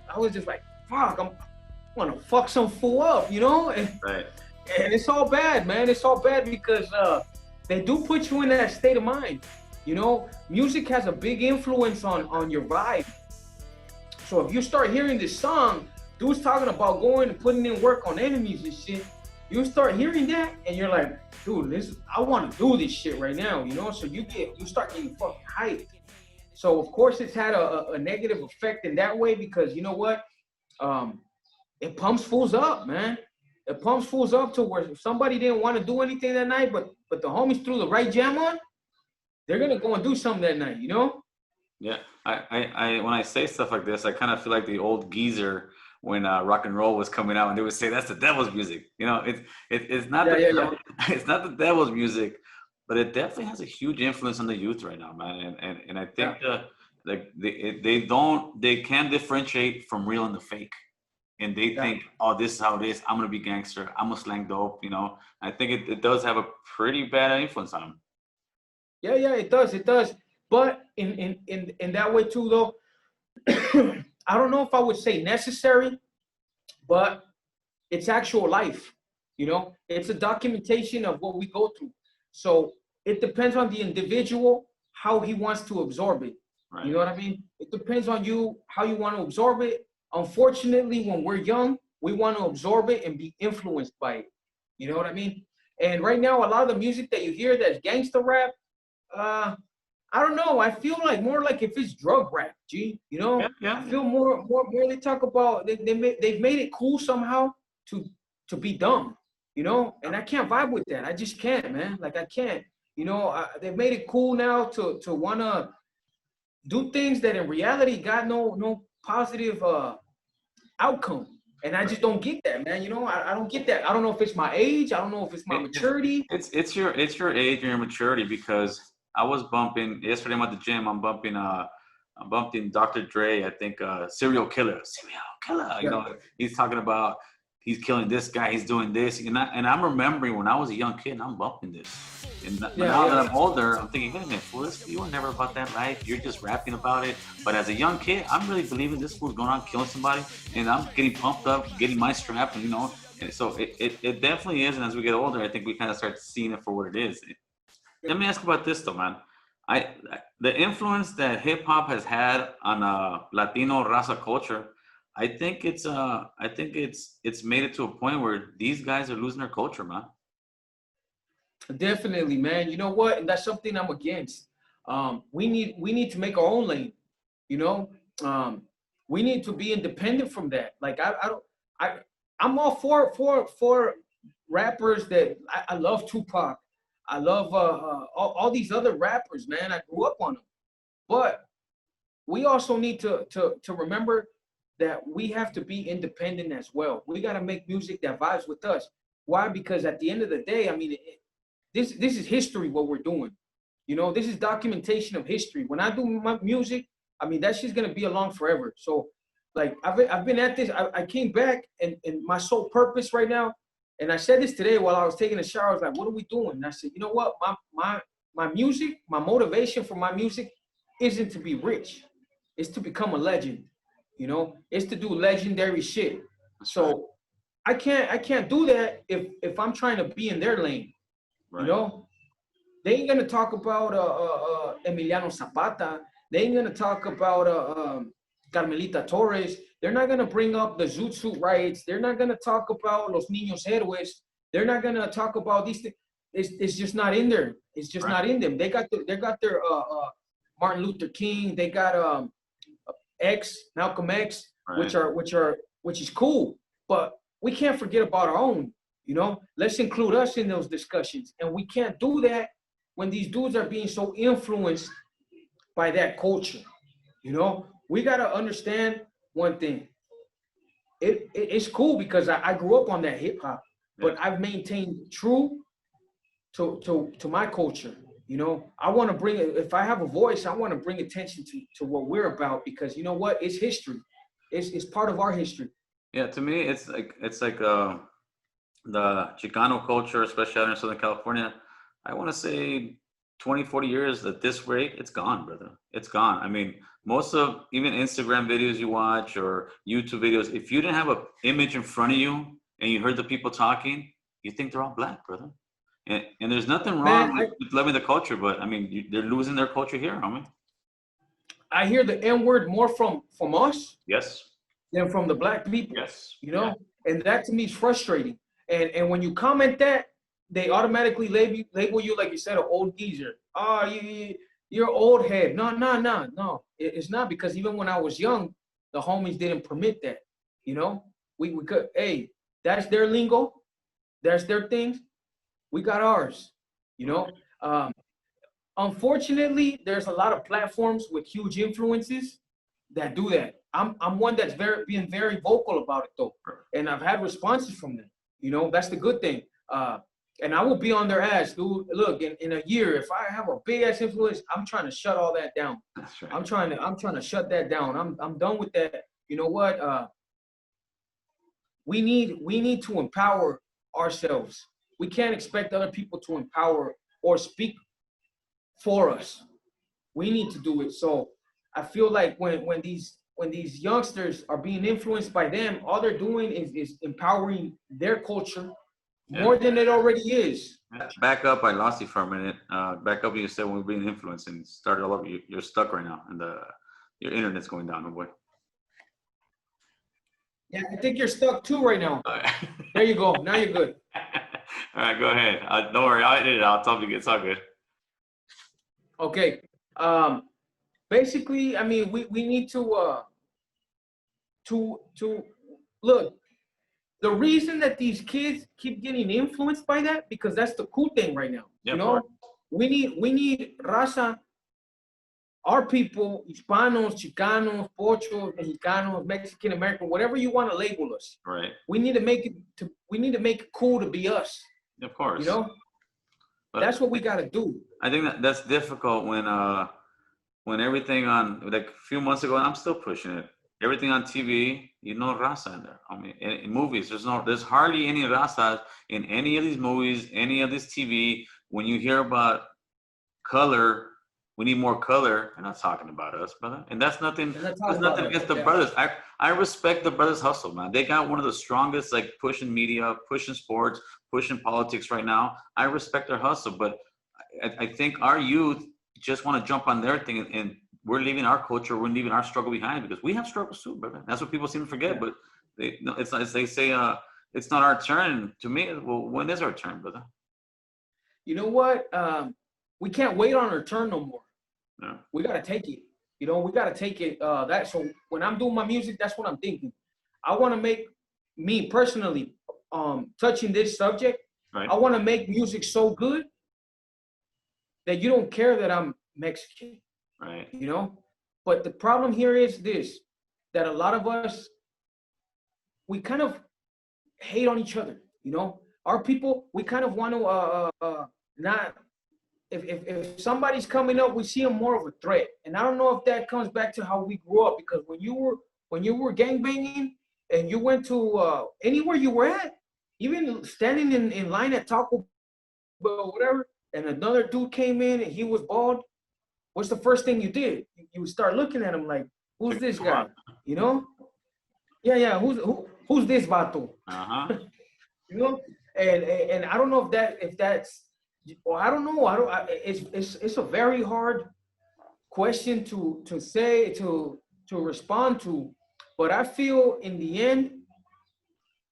fuck, I want to fuck some fool up, you know? And, right. And it's all bad, man. It's all bad because they do put you in that state of mind. You know, music has a big influence on your vibe. So if you start hearing this song, dude's talking about going and putting in work on enemies and shit, you start hearing that and you're like, dude, I want to do this shit right now, you know? So you start getting fucking hyped. So of course it's had a negative effect in that way because you know what? It pumps fools up, man. It pumps fools up to where if somebody didn't want to do anything that night, but the homies threw the right jam on, they're gonna go and do something that night, you know? Yeah, I when I say stuff like this, I kind of feel like the old geezer when rock and roll was coming out, and they would say that's the devil's music. You know, it's not it's not the devil's music, but it definitely has a huge influence on the youth right now, man. And I think they can differentiate from real and the fake, and they think, oh, this is how it is. I'm gonna be gangster. I'm gonna slang dope. You know, I think it does have a pretty bad influence on them. Yeah, it does. But in that way too, though, I don't know if I would say necessary, but it's actual life. You know, it's a documentation of what we go through. So it depends on the individual, how he wants to absorb it. Right. You know what I mean? It depends on you, how you want to absorb it. Unfortunately, when we're young, we want to absorb it and be influenced by it. You know what I mean? And right now, a lot of the music that you hear that's gangster rap, I don't know. I feel like more like if it's drug rap, G. You know, I feel more. They talk about they've made it cool somehow to be dumb. You know, and I can't vibe with that. I just can't, man. Like I can't. You know, they've made it cool now to wanna do things that in reality got no positive outcome. And I just don't get that, man. You know, I don't get that. I don't know if it's my age. I don't know if it's my maturity. It's your age and your maturity because I was bumping yesterday. I'm at the gym. I'm bumping Dr. Dre. I think serial killer. You know, he's talking about he's killing this guy. He's doing this, and I'm remembering when I was a young kid. And I'm bumping this, and now that I'm older, I'm thinking, wait a minute, fool, you were never about that life. You're just rapping about it. But as a young kid, I'm really believing this fool's going on killing somebody, and I'm getting pumped up, getting my strap, and you know. And so it definitely is. And as we get older, I think we kind of start seeing it for what it is. Let me ask about this though, man. The influence that hip hop has had on Latino raza culture, I think it's made it to a point where these guys are losing their culture, man. Definitely, man. You know what? And that's something I'm against. We need to make our own lane. You know, we need to be independent from that. Like I'm all for rappers that I love Tupac. I love all these other rappers, man. I grew up on them. But we also need to remember that we have to be independent as well. We got to make music that vibes with us. Why? Because at the end of the day, I mean, this is history, what we're doing. You know, this is documentation of history. When I do my music, I mean, that shit's going to be along forever. So, like, I've been at this. I came back, and my sole purpose right now, and I said this today while I was taking a shower, I was like, what are we doing? And I said, you know what? My music, my motivation for my music isn't to be rich. It's to become a legend. You know, it's to do legendary shit. So I can't do that if I'm trying to be in their lane. Right. You know, they ain't gonna talk about Emiliano Zapata. They ain't gonna talk about Carmelita Torres. They're not gonna bring up the Zoot Suit riots. They're not gonna talk about Los Niños Héroes. They're not gonna talk about these things. It's just not in there. It's just not in them. They got their Martin Luther King. They got Malcolm X, which is cool. But we can't forget about our own. You know, let's include us in those discussions. And we can't do that when these dudes are being so influenced by that culture. You know, we got to understand one thing. It's cool because I grew up on that hip hop, but I've maintained true to my culture. You know, I want to bring it. If I have a voice, I want to bring attention to what we're about, because you know what? It's history. It's part of our history. Yeah, to me, it's like the Chicano culture, especially out in Southern California. I want to say 20, 40 years at this rate, it's gone, brother. It's gone. I mean, most of even Instagram videos you watch or YouTube videos, if you didn't have an image in front of you and you heard the people talking, you think they're all black, brother. And there's nothing wrong with loving the culture, but I mean, they're losing their culture here, homie. I hear the N-word more from us. Yes. Than from the black people. Yes. You know, and that to me is frustrating. And when you comment that, they automatically label you, like you said, an old geezer. Oh, you're old head. No. It's not, because even when I was young, the homies didn't permit that. You know, we could, hey, that's their lingo. That's their things. We got ours, you know. Unfortunately, there's a lot of platforms with huge influences that do that. I'm one that's being very vocal about it though, and I've had responses from them. You know, that's the good thing. And I will be on their ass, dude. Look, in a year, if I have a big ass influence, I'm trying to shut all that down. That's right. I'm trying to shut that down. I'm done with that. You know what? We need to empower ourselves. We can't expect other people to empower or speak for us. We need to do it. So I feel like when these youngsters are being influenced by them, all they're doing is empowering their culture more than it already is. Back up, I lost you for a minute. Back up, you said when we're being influenced and started all over. You're stuck right now, and your internet's going down, oh boy. Yeah, I think you're stuck too right now. There you go. Now you're good. All right, go ahead. Don't worry, I'll edit it out. Tell me it's all good. Okay. Basically, I mean, we need to look. The reason that these kids keep getting influenced by that, because that's the cool thing right now. You know, we need raza, our people, Hispanos, Chicanos, Pochos, Mexicanos, Mexican American, whatever you want to label us. Right. We need to make it cool to be us. Of course. You know, but that's what we got to do. I think that's difficult when everything on, like a few months ago, and I'm still pushing it. Everything on TV, you know, raza in there. I mean, in movies, there's hardly any raza in any of these movies, any of this TV. When you hear about color, we need more color. They're not talking about us, brother. And that's nothing. That's nothing against the brothers. I respect the brothers' hustle, man. They got one of the strongest, like pushing media, pushing sports, pushing politics right now. I respect their hustle, but I think our youth just want to jump on their thing, and we're leaving our culture, we're leaving our struggle behind, because we have struggles too, brother. That's what people seem to forget. But it's not, they say it's not our turn. To me, well, when is our turn, brother? You know what? We can't wait on our turn no more. No. We gotta take it. You know, we gotta take it. So when I'm doing my music, that's what I'm thinking. I want to make, me personally, touching this subject. Right. I want to make music so good that you don't care that I'm Mexican. Right. You know, but the problem here is this, that a lot of us, we kind of hate on each other, you know? Our people, we kind of want to not, if somebody's coming up, we see them more of a threat. And I don't know if that comes back to how we grew up, because when you were gangbanging and you went to anywhere you were at, even standing in line at Taco Bell or whatever, and another dude came in and he was bald, what's the first thing you did? You would start looking at him like, who's this guy? You know? Yeah, who's this vato? You know? And I don't know if that's, well, I don't know. It's a very hard question to say, to respond to, but I feel in the end,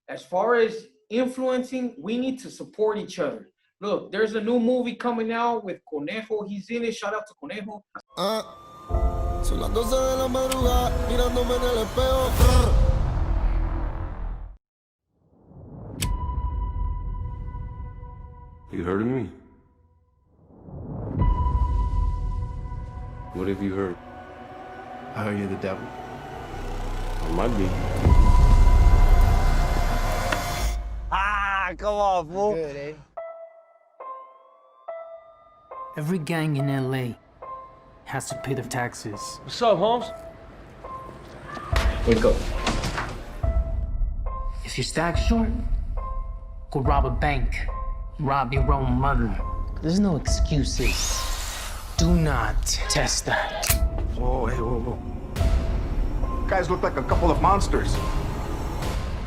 as far as influencing, we need to support each other. Look, there's a new movie coming out with Conejo. He's in it. Shout out to Conejo. Son las 12 de la madrugada, mirándome en el espejo. You heard of me? What have you heard? I heard you're the devil. I might be. Come on, fool. Good, eh? Every gang in LA has to pay their taxes. What's up, Holmes? Wake up. If you're stacked short, go rob a bank. Rob your own mother. There's no excuses. Do not test that. Whoa, hey, whoa. Guys look like a couple of monsters.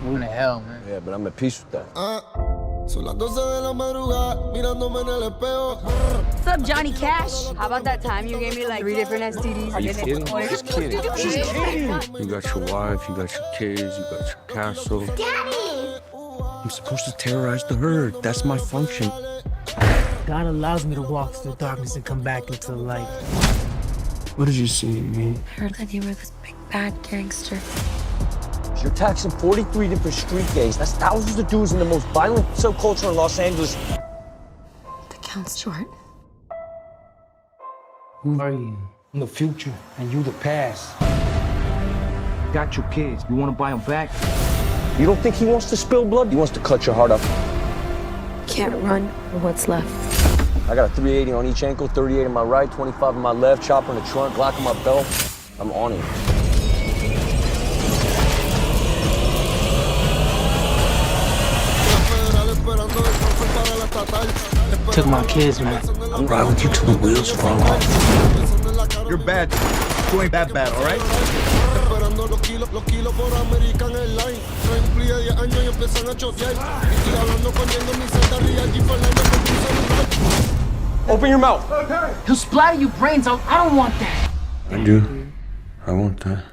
Who the hell, man? Yeah, but I'm at peace with that. Son las 12 de la madrugada, mirándome en el espejo. What's up, Johnny Cash? How about that time you gave me like 3 different STDs? Are you kidding? She's kidding. She's kidding. You got your wife, you got your kids, you got your castle. Daddy! I'm supposed to terrorize the herd. That's my function. God allows me to walk through the darkness and come back into the light. What did you see in me? I heard that you were this big bad gangster. You're taxing 43 different street gangs. That's thousands of dudes in the most violent subculture in Los Angeles. The count's short. Who are you? I'm the future, and you the past. Got your kids. You want to buy them back? You don't think he wants to spill blood? He wants to cut your heart up. Can't run for what's left. I got a 380 on each ankle, 38 on my right, 25 on my left, chopper in the trunk, Glock on my belt. I'm on it. Took my kids, man. I'm riding with you till the wheels fall off. You're bad. You ain't that bad, all right? Esperando los kilos por American Airlines. Cumplí 10 años y empiezan a chotear. Y estoy hablando corriendo mi celda real y Fernando con tu celular. Open your mouth. He'll splatter your brains out. I don't want that. I do. I want that.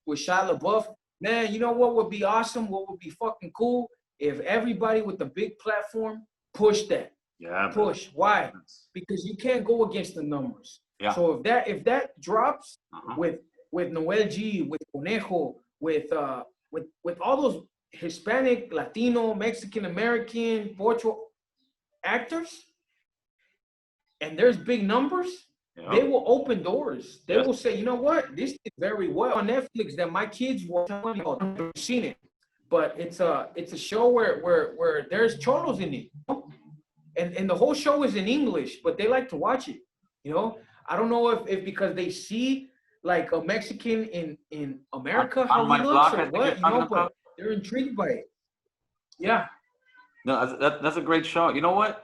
With Shia LaBeouf, man, you know what would be awesome? What would be fucking cool? If everybody with the big platform pushed that. Yeah. Push. Why? Because you can't go against the numbers. Yeah. So if that drops with Noel G, with Conejo, with all those Hispanic, Latino, Mexican American, Portugal actors, and there's big numbers, they will open doors. They will say, you know what, this is very well on Netflix that my kids will tell me, I've never seen it, but it's a show where there's cholos in it, and the whole show is in English, but they like to watch it. You know, I don't know if because they see like a Mexican in America how he looks or what, you know, but they're intrigued by it. Yeah. No, that's a great show. You know what?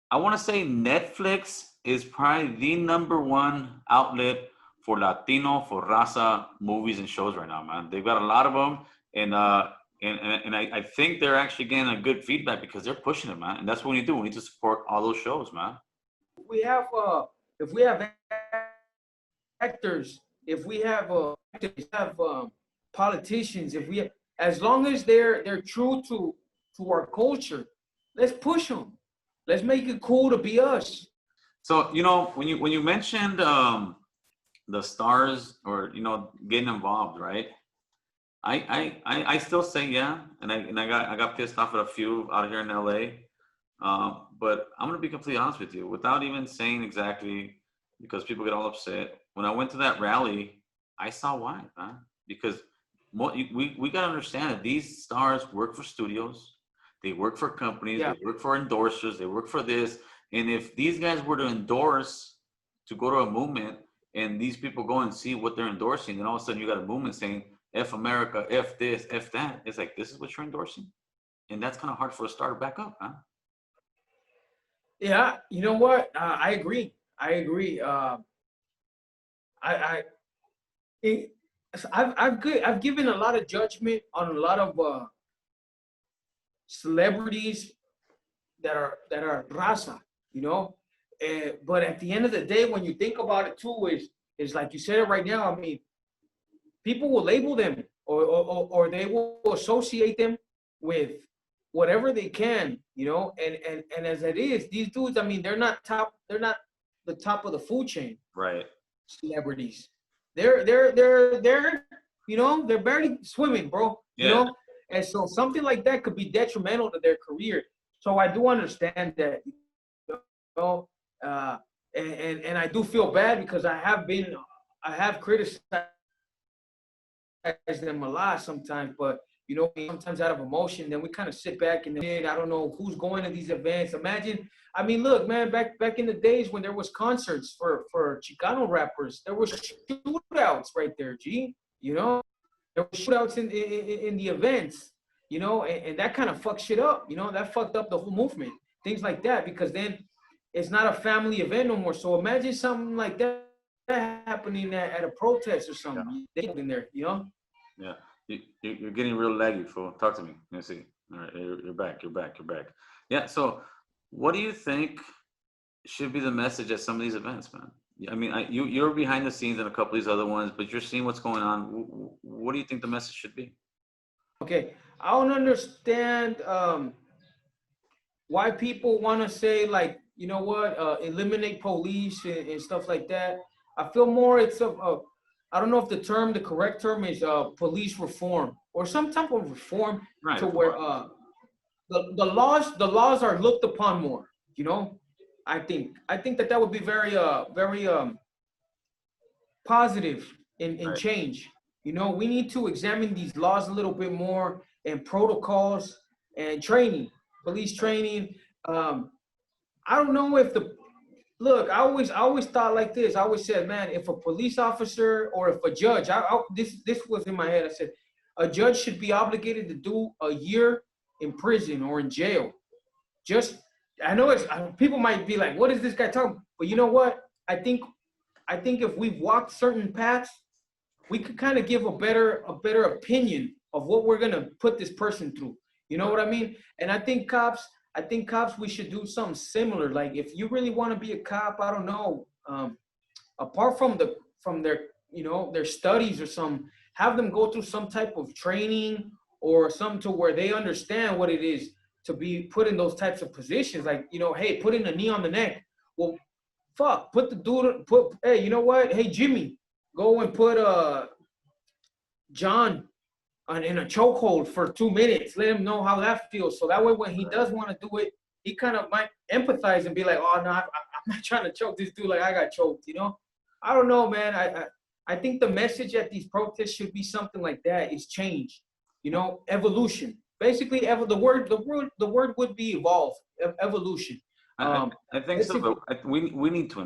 I want to say Netflix is probably the #1 outlet for Latino, for Raza movies and shows right now, man. They've got a lot of them, and I think they're actually getting a good feedback because they're pushing it, man. And that's what we need to do. We need to support all those shows, man. We have if we have actors, if we have politicians, if we as long as they're true to our culture, let's push them. Let's make it cool to be us. So, you know, when you mentioned the stars or, you know, getting involved, right? I still say yeah, and I got pissed off at a few out here in LA. But I'm gonna be completely honest with you, without even saying exactly, because people get all upset. When I went to that rally, I saw why, man. Because we gotta understand that these stars work for studios, they work for companies, Yeah. they work for endorsers, they work for this. And if these guys were to endorse to go to a movement, and these people go and see what they're endorsing, and all of a sudden you got a movement saying F America, F this, F that. It's like, this is what you're endorsing, and that's kind of hard for a star to back up, huh? Yeah, you know what? I agree. I agree. It, I've given a lot of judgment on a lot of celebrities that are raza, you know. But at the end of the day, when you think about it too, is like you said it right now. I mean, people will label them or they will associate them with whatever they can, you know. And as it is, these dudes, I mean, they're not the top of the food chain. Right. Celebrities. They're you know, they're barely swimming, bro. You Yeah. know, and so something like that could be detrimental to their career. So I do understand that, you know, and I do feel bad because I have criticized them a lot sometimes, but you know, sometimes out of emotion, then we kind of sit back and then I don't know who's going to these events. Imagine, I mean, look, man, back in the days when there was concerts for Chicano rappers, there was shootouts right there, G. You know, there were shootouts in the events, you know, and that kind of fucked shit up. You know, that fucked up the whole movement, things like that, because then it's not a family event no more. So imagine something like that happening at a protest or something. Yeah. They in there, you know. Yeah. You're getting real laggy, fool. Talk to me. Let me see. All right, you're back. Yeah. So, what do you think should be the message at some of these events, man? I mean, you're behind the scenes in a couple of these other ones, but you're seeing what's going on. What do you think the message should be? Okay, I don't understand why people want to say, like, you know what, eliminate police and stuff like that. I feel more it's I don't know if the correct term is police reform or some type of reform, right, to where the laws are looked upon more, you know. I think that would be very positive in right. Change. You know, we need to examine these laws a little bit more, and protocols and training, police training. I don't know if look, I always thought like this. I always said, man, if a police officer or if a judge, this was in my head. I said, a judge should be obligated to do a year in prison or in jail. Just, I know people might be like, what is this guy talking? But you know what? I think if we've walked certain paths, we could kind of give a better opinion of what we're gonna put this person through. You know what I mean? And I think cops, we should do something similar. Like, if you really want to be a cop, I don't know, apart from their, you know, their studies or some, have them go through some type of training or something to where they understand what it is to be put in those types of positions. Like, you know, hey, putting a knee on the neck. Well, fuck, hey, you know what? Hey, Jimmy, go and put John in a chokehold for 2 minutes. Let him know how that feels. So that way, when he does want to do it, he kind of might empathize and be like, oh, no, I'm not trying to choke this dude like I got choked, you know? I don't know, man. I think the message at these protests should be something like that, is change, you know, evolution. Basically, the word would be evolve, evolution. I think so, but we need to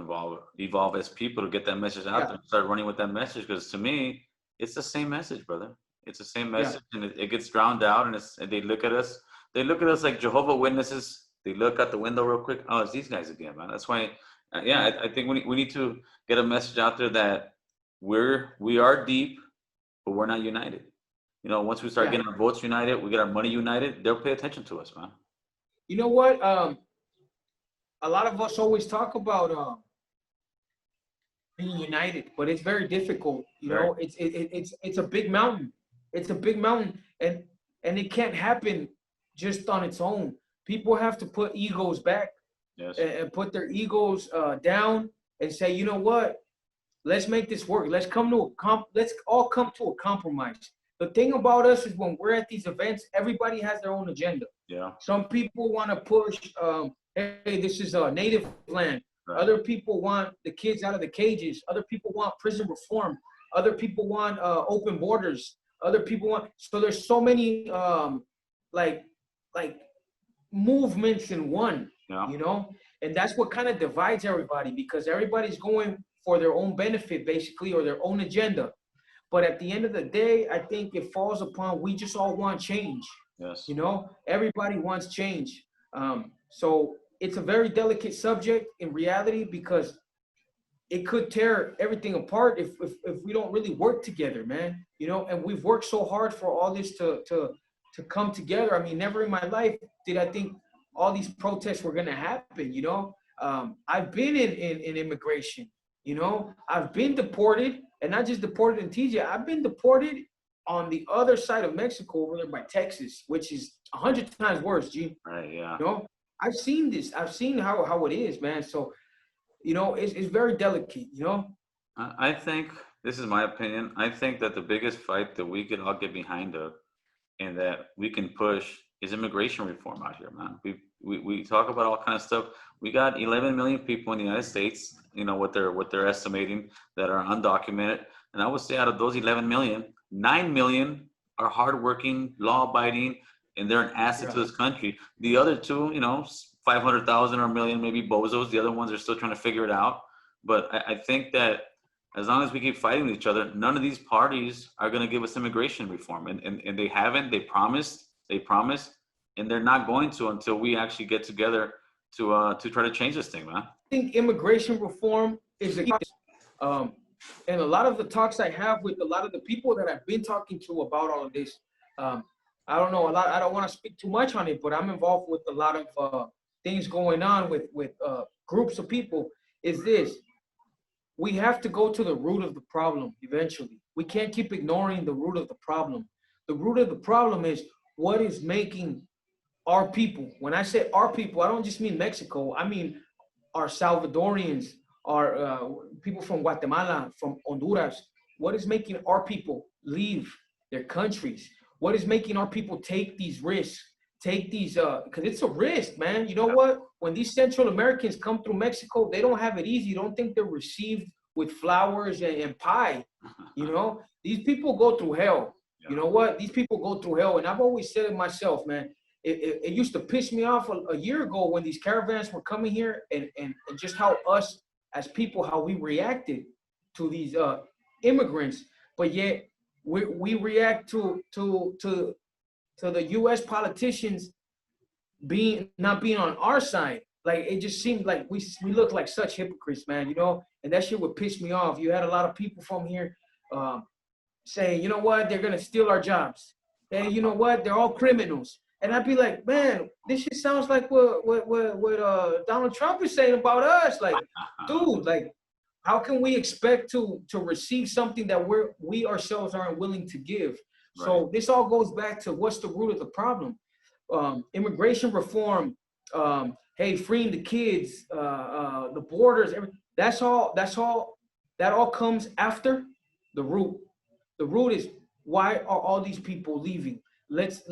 evolve as people to get that message out there and start running with that message, because to me, it's the same message, brother. It's the same message, and it gets drowned out, and they look at us like Jehovah Witnesses. They look out the window real quick. Oh, it's these guys again, man. That's why, I think we need to get a message out there that we are deep, but we're not united. You know, once we start getting our votes united, we get our money united, they'll pay attention to us, man. You know what? A lot of us always talk about being united, but it's very difficult. You know, it's a big mountain. It's a big mountain, and it can't happen just on its own. People have to put egos back, and put their egos down, and say, you know what? Let's make this work. Let's all come to a compromise. the thing about us is when we're at these events, everybody has their own agenda. Yeah. Some people want to push, hey, this is a native land. Right. Other people want the kids out of the cages. Other people want prison reform. Other people want open borders. Other people want, so there's so many like movements in one, Yeah. you know? And that's what kind of divides everybody, because everybody's going for their own benefit, basically, or their own agenda. But at the end of the day, I think it falls upon, we just all want change. Yes. You know, everybody wants change. So it's a very delicate subject in reality, because it could tear everything apart if we don't really work together, man. You know, and we've worked so hard for all this to come together. I mean, never in my life did I think all these protests were gonna happen, you know? I've been in immigration, you know? I've been deported, and not just deported in TJ, I've been deported on the other side of Mexico over there by Texas, which is 100 times worse, G. Right, yeah. You know, I've seen this. I've seen how it is, man. So, you know, it's very delicate, you know? I think, this is my opinion, I think that the biggest fight that we could all get behind of and that we can push is immigration reform out here, man. We talk about all kind of stuff. We got 11 million people in the United States, you know, what they're estimating that are undocumented. And I would say out of those 11 million, 9 million are hardworking, law-abiding, and they're an asset to this country. The other two, you know, 500,000 or a million, maybe bozos. The other ones are still trying to figure it out. But I think that as long as we keep fighting each other, none of these parties are going to give us immigration reform. And they haven't. They promised, and they're not going to until we actually get together to try to change this thing, man. I think immigration reform is and a lot of the talks I have with a lot of the people that I've been talking to about all of this, I don't know, I don't want to speak too much on it, but I'm involved with a lot of things going on with groups of people, is this: we have to go to the root of the problem eventually. We can't keep ignoring the root of the problem. The root of the problem is what is making our people. When I say our people, I don't just mean Mexico. I mean our Salvadorians, our people from Guatemala, from Honduras. What is making our people leave their countries? What is making our people take these risks? Take these, because it's a risk, man. You know what? When these Central Americans come through Mexico, they don't have it easy. Don't think they're received with flowers and pie. You know, these people go through hell. You know what? These people go through hell. And I've always said it myself, man. It used to piss me off a year ago when these caravans were coming here, and just how us as people, how we reacted to these immigrants. But yet we react to the U.S. politicians not being on our side. Like, it just seemed like we look like such hypocrites, man, you know? And that shit would piss me off. You had a lot of people from here saying, you know what, they're gonna steal our jobs. Hey, you know what, they're all criminals. And I'd be like, man, this shit sounds like what Donald Trump is saying about us. Like, dude, like, how can we expect to receive something that we ourselves aren't willing to give? Right. So this all goes back to what's the root of the problem. Immigration reform, hey, freeing the kids, the borders, everything. That all comes after the root. The root is, why are all these people leaving? Let's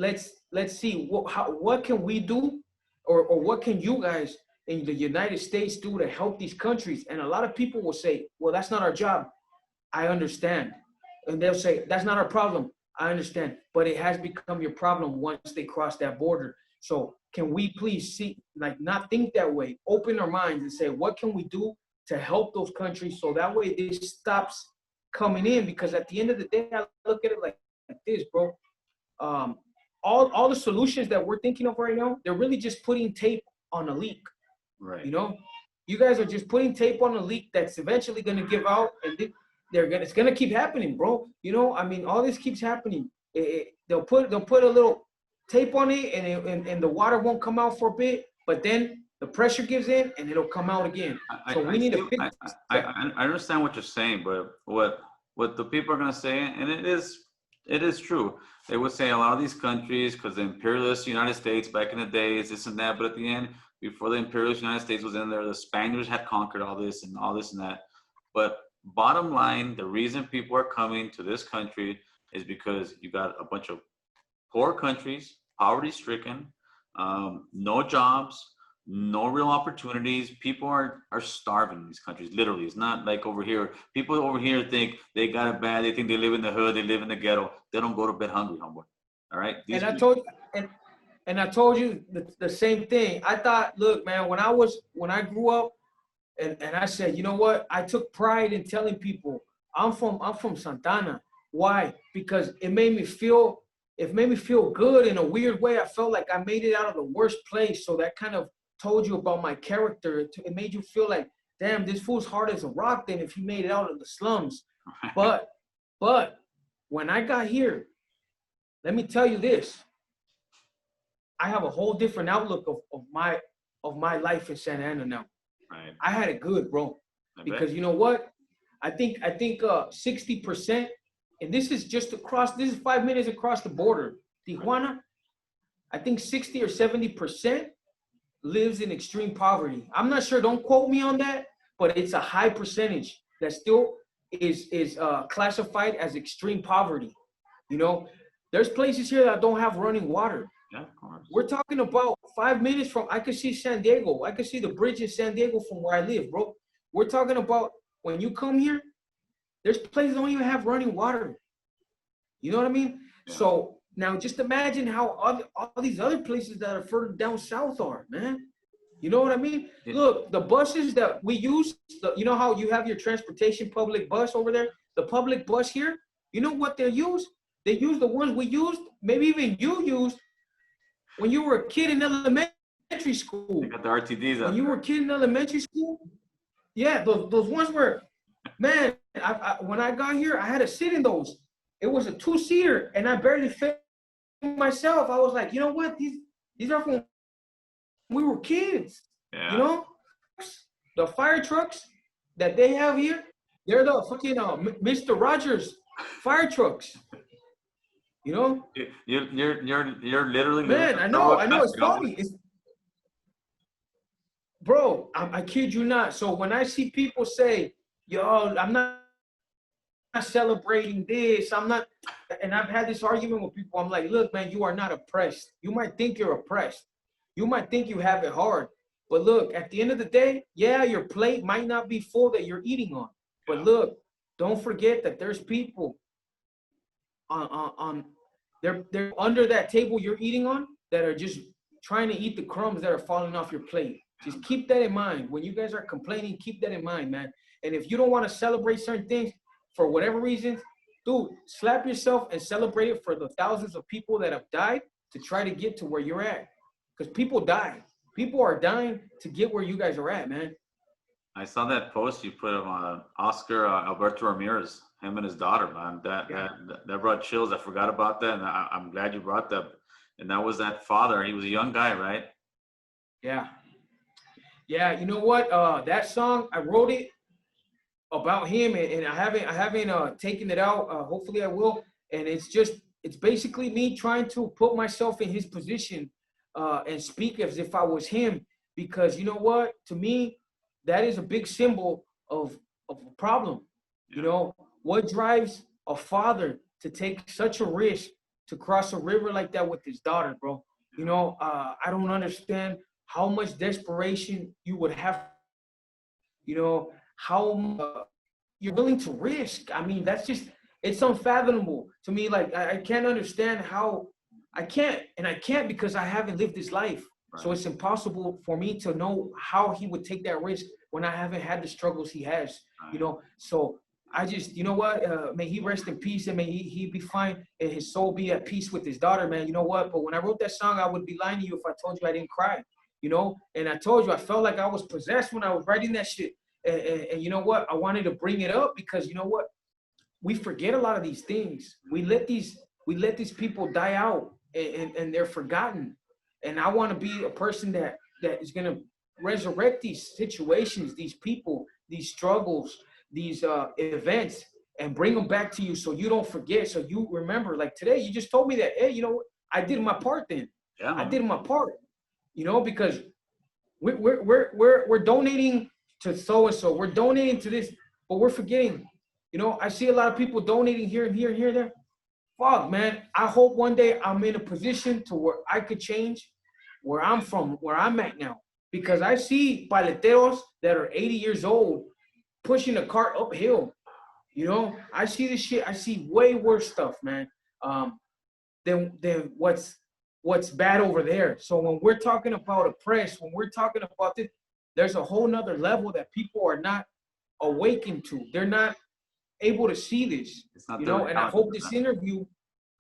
see what can we do, or what can you guys in the United States do to help these countries? And a lot of people will say, well, that's not our job. I understand. And they'll say, that's not our problem. I understand. But it has become your problem once they cross that border. So can we please see, like, not think that way, open our minds and say, what can we do to help those countries so that way this stops coming in? Because at the end of the day, I look at it like this, bro. All the solutions that we're thinking of right now, they're really just putting tape on a leak. Right. You know, you guys are just putting tape on a leak that's eventually going to give out, and it's going to keep happening, bro. You know, I mean, all this keeps happening. They'll put a little tape on it, and the water won't come out for a bit, but then the pressure gives in and it'll come out again. So we need to fix this. I understand what you're saying, but what the people are going to say, and it is true. They would say a lot of these countries, because the imperialist United States back in the days, this and that, but at the end, before the imperialist United States was in there, the Spaniards had conquered all this and that. But bottom line, the reason people are coming to this country is because you got a bunch of poor countries, poverty-stricken, no jobs, no real opportunities. People are starving in these countries, literally. It's not like over here. People over here think they got it bad. They think they live in the hood. They live in the ghetto. They don't go to bed hungry, homeboy. All right? And I told you the same thing. I thought, look, man, when I grew up, and I said, you know what? I took pride in telling people I'm from Santana. Why? Because it made me feel good in a weird way. I felt like I made it out of the worst place. So that kind of told you about my character. It made you feel like, damn, this fool's hard as a rock then if he made it out of the slums. But when I got here, let me tell you this. I have a whole different outlook of my life in Santa Ana now. Right. I had it good, bro. Because you know what? I think 60%, and this is 5 minutes across the border. Tijuana, I think 60 or 70% lives in extreme poverty. I'm not sure, don't quote me on that, but it's a high percentage that still is classified as extreme poverty. You know, there's places here that don't have running water. Yeah, of course. We're talking about 5 minutes from, I could see San Diego. I could see the bridge in San Diego from where I live, bro. We're talking about when you come here, there's places that don't even have running water. You know what I mean? Yeah. So now just imagine how all these other places that are further down south are, man. You know what I mean? Yeah. Look, the buses that we use, you know how you have your transportation public bus over there? The public bus here, you know what they use? They use the ones we used, maybe even you used, when you were a kid in elementary school. You got the RTDs out. When you were a kid in elementary school, yeah, those ones were, man, when I got here, I had to sit in those. It was a 2-seater, and I barely fit myself. I was like, you know what? These are from when we were kids. Yeah. You know? The fire trucks that they have here, they're the fucking Mr. Rogers fire trucks. You know? You're literally, man, I know it's funny. Bro, I kid you not. So when I see people say, yo, I'm not celebrating this, I'm not, and I've had this argument with people, I'm like, look, man, you are not oppressed. You might think you're oppressed. You might think you have it hard. But look, at the end of the day, yeah, your plate might not be full that you're eating on. But look, don't forget that there's people they're under that table you're eating on that are just trying to eat the crumbs that are falling off your plate. Just keep that in mind. When you guys are complaining, keep that in mind, man. And if you don't want to celebrate certain things for whatever reasons, dude, slap yourself and celebrate it for the thousands of people that have died to try to get to where you're at. Because people die. People are dying to get where you guys are at, man. I saw that post you put on Oscar Alberto Ramirez, him and his daughter, man. That brought chills. I forgot about that, and I'm glad you brought that. And that was that father. He was a young guy, right? Yeah. Yeah, you know what? That song, I wrote it about him, and I haven't taken it out. Hopefully I will. And it's basically me trying to put myself in his position and speak as if I was him. Because you know what? To me, that is a big symbol of a problem. You know, what drives a father to take such a risk to cross a river like that with his daughter, bro? You know, I don't understand how much desperation you would have, you know, how you're willing to risk. I mean, it's unfathomable to me. Like, I can't understand how, I can't because I haven't lived this life. Right. So it's impossible for me to know how he would take that risk when I haven't had the struggles he has, you know? So I just, you know what, may he rest in peace, and may he be fine and his soul be at peace with his daughter, man. You know what? But when I wrote that song, I would be lying to you if I told you I didn't cry, you know? And I told you, I felt like I was possessed when I was writing that shit. And you know what? I wanted to bring it up because, you know what? We forget a lot of these things. We let these people die out and they're forgotten. And I want to be a person that is going to resurrect these situations, these people, these struggles, these events, and bring them back to you so you don't forget, so you remember. Like today, you just told me that, hey, you know what? I did my part then. Yeah. I did my part, you know, because we're donating to so-and-so. We're donating to this, but we're forgetting. You know, I see a lot of people donating here and here and here and there. fuck, man, I hope one day I'm in a position to where I could change where I'm from, where I'm at now. Because I see paleteros that are 80 years old pushing a cart uphill. You know, I see this shit. I see way worse stuff, man, than what's bad over there. So when we're talking about oppressed, when we're talking about this, there's a whole nother level that people are not awakened to. They're not able to see this, you know. And I hope this interview,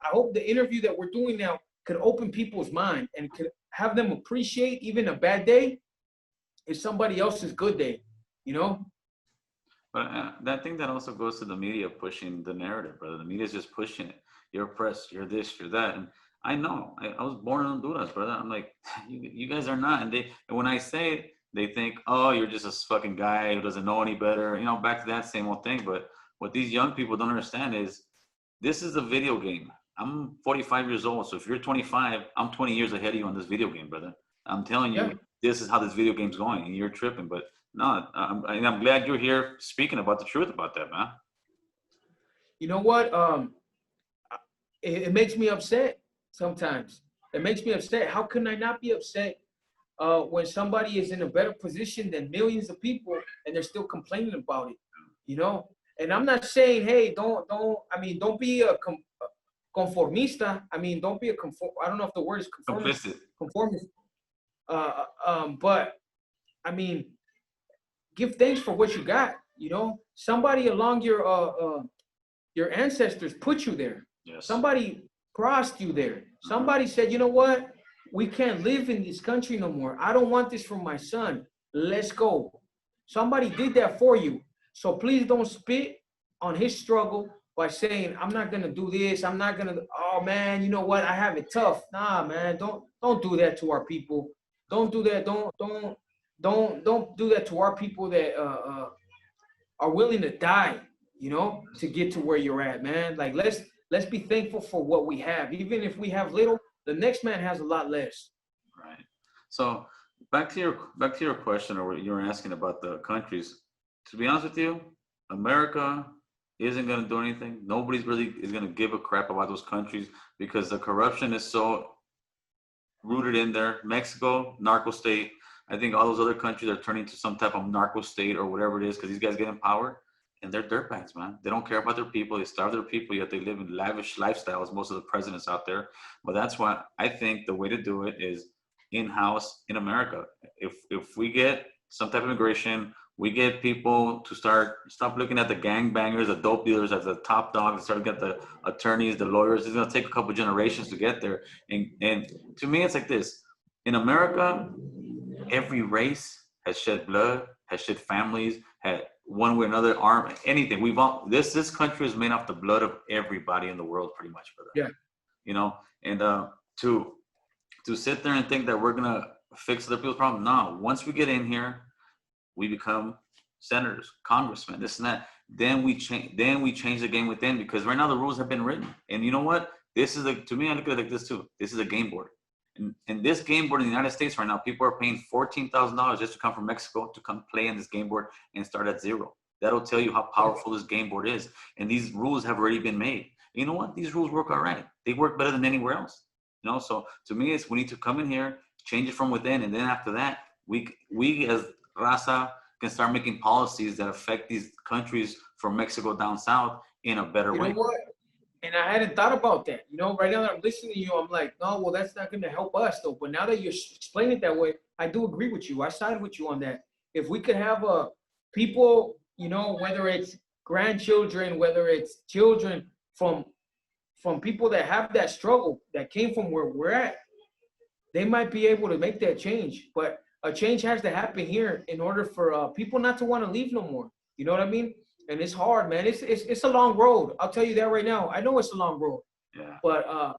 I hope the interview that we're doing now could open people's mind and could have them appreciate even a bad day is somebody else's good day, you know. But I think that also goes to the media pushing the narrative, brother. The media is just pushing it. You're oppressed, you're this, you're that. And I know, I was born in Honduras, brother. I'm like, you guys are not. And when I say it, they think, oh, you're just a fucking guy who doesn't know any better. You know, back to that same old thing. But what these young people don't understand is this is a video game. I'm 45 years old. So if you're 25, I'm 20 years ahead of you on this video game, brother. I'm telling you, this is how this video game's going, and you're tripping. But no, I'm glad you're here speaking about the truth about that, man. You know what? It makes me upset sometimes. It makes me upset. How can I not be upset when somebody is in a better position than millions of people and they're still complaining about it? You know? And I'm not saying, hey, don't be a conformista. I mean, don't be I don't know if the word is conformist. But I mean, give thanks for what you got. You know, somebody along your ancestors put you there. Yes. Somebody crossed you there. Somebody said, you know what? We can't live in this country no more. I don't want this for my son. Let's go. Somebody did that for you. So please don't spit on his struggle by saying, I'm not gonna do this. I'm not gonna. Oh man, you know what? I have it tough. Nah, man. Don't do that to our people. Don't do that. Don't do that to our people that are willing to die, you know, to get to where you're at, man. Like let's be thankful for what we have. Even if we have little, the next man has a lot less. Right. So back to your question, or what you were asking about the countries. To be honest with you, America isn't going to do anything. Nobody's really is going to give a crap about those countries because the corruption is so rooted in there. Mexico, narco state. I think all those other countries are turning to some type of narco state or whatever it is because these guys get in power and they're dirtbags, man. They don't care about their people. They starve their people, yet they live in lavish lifestyles, most of the presidents out there. But that's why I think the way to do it is in-house in America. If we get some type of immigration, we get people to stop looking at the gangbangers, the dope dealers as the top dogs, and start to get the attorneys, the lawyers. It's going to take a couple generations to get there. And to me, it's like this. In America, every race has shed blood, has shed families, had one way or another arm, anything. This country is made off the blood of everybody in the world, pretty much, brother. Yeah. You know, and to sit there and think that we're gonna fix other people's problems. No, once we get in here, we become senators, congressmen, this and that. Then we change the game within, because right now the rules have been written. And you know what? To me, I look at it like this too. This is a game board. And this game board in the United States right now, people are paying $14,000 just to come from Mexico to come play in this game board and start at zero. That'll tell you how powerful this game board is. And these rules have already been made. You know what? These rules work all right. They work better than anywhere else. You know, so to me, we need to come in here, change it from within, and then after that, we as raza can start making policies that affect these countries from Mexico down south in a better way. You know what? And I hadn't thought about that. You know, right now that I'm listening to you, I'm like, no, well, that's not going to help us, though. But now that you're explaining it that way, I do agree with you. I side with you on that. If we could have people, you know, whether it's grandchildren, whether it's children from people that have that struggle, that came from where we're at, they might be able to make that change. But a change has to happen here in order for people not to want to leave no more. You know what I mean? And it's hard, man. It's a long road. I'll tell you that right now. I know it's a long road. Yeah. But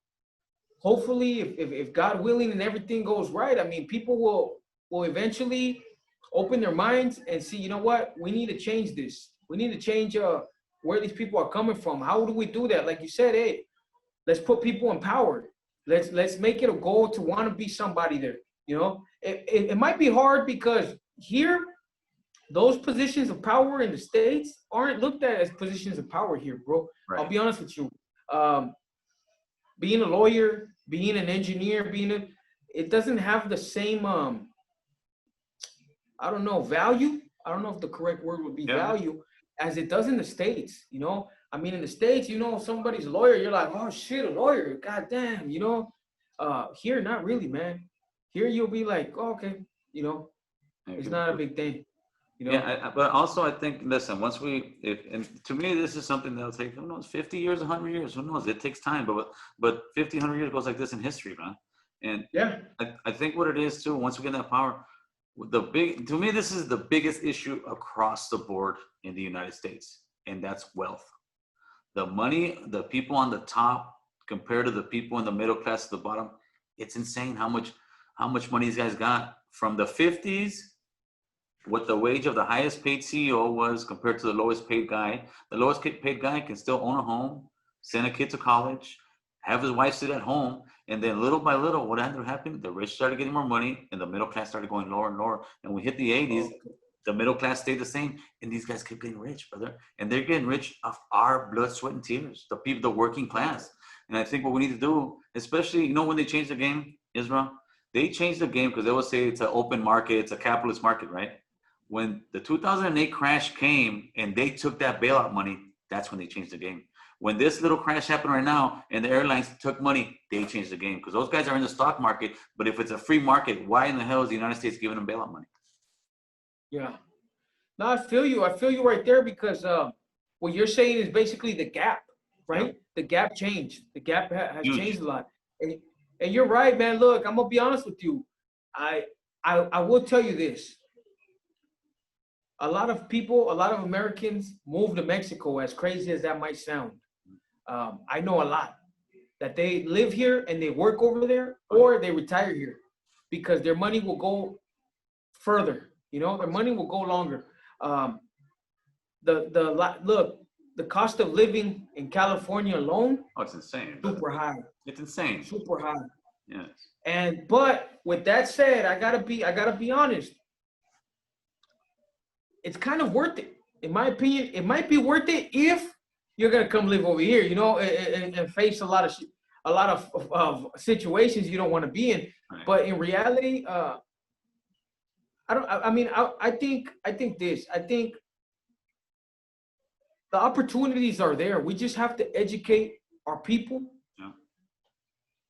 hopefully, if God willing and everything goes right, I mean, people will eventually open their minds and see, you know what? We need to change this. We need to change where these people are coming from. How do we do that? Like you said, hey, let's put people in power. Let's make it a goal to want to be somebody there. You know, it might be hard because here, those positions of power in the States aren't looked at as positions of power here, bro. Right. I'll be honest with you. being a lawyer, being an engineer, it doesn't have the same I don't know, value. I don't know if the correct word would be value as it does in the States, you know. I mean, in the States, you know, somebody's a lawyer, you're like, oh shit, a lawyer, goddamn, you know. Here, not really, man. Here you'll be like, oh, okay, you know, it's not a big thing, you know. Yeah, but also I think, listen, once and to me, this is something that'll take, who knows, 50 years, 100 years, who knows? It takes time, but 50, 100 years goes like this in history, man. And yeah, I think what it is too, once we get that power, to me, this is the biggest issue across the board in the United States, and that's wealth. The money, the people on the top compared to the people in the middle class at the bottom, it's insane how much money these guys got. From the 50s, what the wage of the highest paid CEO was compared to the lowest paid guy. The lowest paid guy can still own a home, send a kid to college, have his wife sit at home, and then little by little, what ended up happening? The rich started getting more money, and the middle class started going lower and lower. And we hit the 80s, the middle class stayed the same, and these guys kept getting rich, brother. And they're getting rich off our blood, sweat, and tears. The people, the working class. And I think what we need to do, especially, you know, when they changed the game, IzRAW, they changed the game because they will say it's an open market, it's a capitalist market, right? When the 2008 crash came and they took that bailout money, that's when they changed the game. When this little crash happened right now and the airlines took money, they changed the game because those guys are in the stock market. But if it's a free market, why in the hell is the United States giving them bailout money? Yeah. No, I feel you. I feel you right there because what you're saying is basically the gap, right? Yeah. The gap changed. The gap has changed a lot. And you're right, man. Look, I'm going to be honest with you. I will tell you this. A lot of people, a lot of Americans move to Mexico, as crazy as that might sound. I know a lot that they live here and they work over there or they retire here because their money will go further. You know, their money will go longer. Look, the cost of living in California alone. Oh, it's insane. Super high. It's insane. Super high. Yes. But with that said, I gotta be honest. It's kind of worth it, in my opinion. It might be worth it if you're gonna come live over here, you know, and face a lot of situations you don't want to be in. Right. But in reality, I think the opportunities are there. We just have to educate our people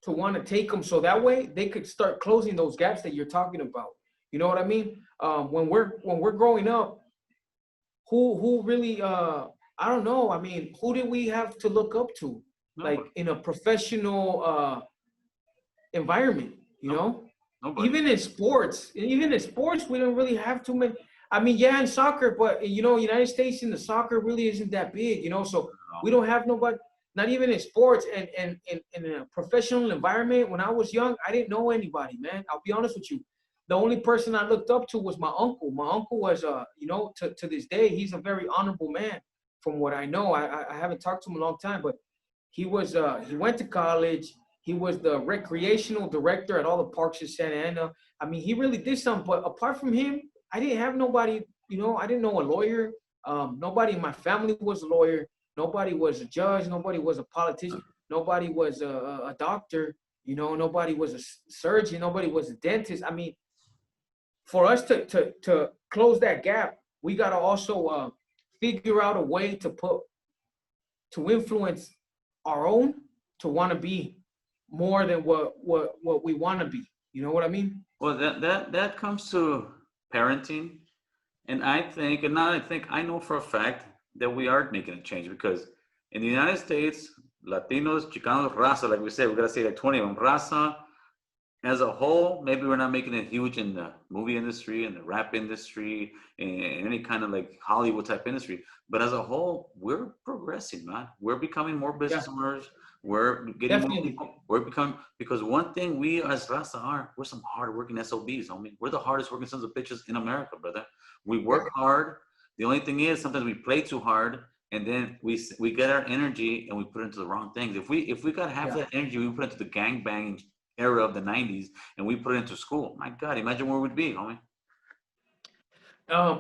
to want to take them, so that way they could start closing those gaps that you're talking about. You know what I mean? When we're growing up, who really I don't know. I mean, who did we have to look up to? Nobody. Like in a professional environment, you know? Nobody. Even in sports, we don't really have too many. I mean, yeah, in soccer, but you know, United States in the soccer really isn't that big, you know. So we don't have nobody. Not even in sports and in a professional environment. When I was young, I didn't know anybody, man. I'll be honest with you. The only person I looked up to was my uncle. My uncle was, you know, to this day, he's a very honorable man from what I know. I haven't talked to him a long time, but he went to college. He was the recreational director at all the parks in Santa Ana. I mean, he really did something, but apart from him, I didn't have nobody, you know, I didn't know a lawyer. Nobody in my family was a lawyer. Nobody was a judge. Nobody was a politician. Nobody was a doctor. You know, nobody was a surgeon. Nobody was a dentist. I mean, for us to close that gap, we got to also figure out a way to influence our own to want to be more than what we want to be. You know what I mean? Well, that comes to parenting. And I know for a fact that we are making a change, because in the United States, Latinos, Chicanos, raza, like we said, we got to say like 20 of them, raza, as a whole, maybe we're not making it huge in the movie industry and the rap industry and any kind of like Hollywood type industry. But as a whole, we're progressing, man. We're becoming more business owners. We're getting more people. We're becoming, because one thing we as raza are, we're some hard-working SOBs, homie. We're the hardest working sons of bitches in America, brother. We work hard. The only thing is sometimes we play too hard, and then we get our energy and we put it into the wrong things. If we got half that energy, we put it into the gangbang era of the 90s and we put it into school. My God, imagine where we'd be, homie.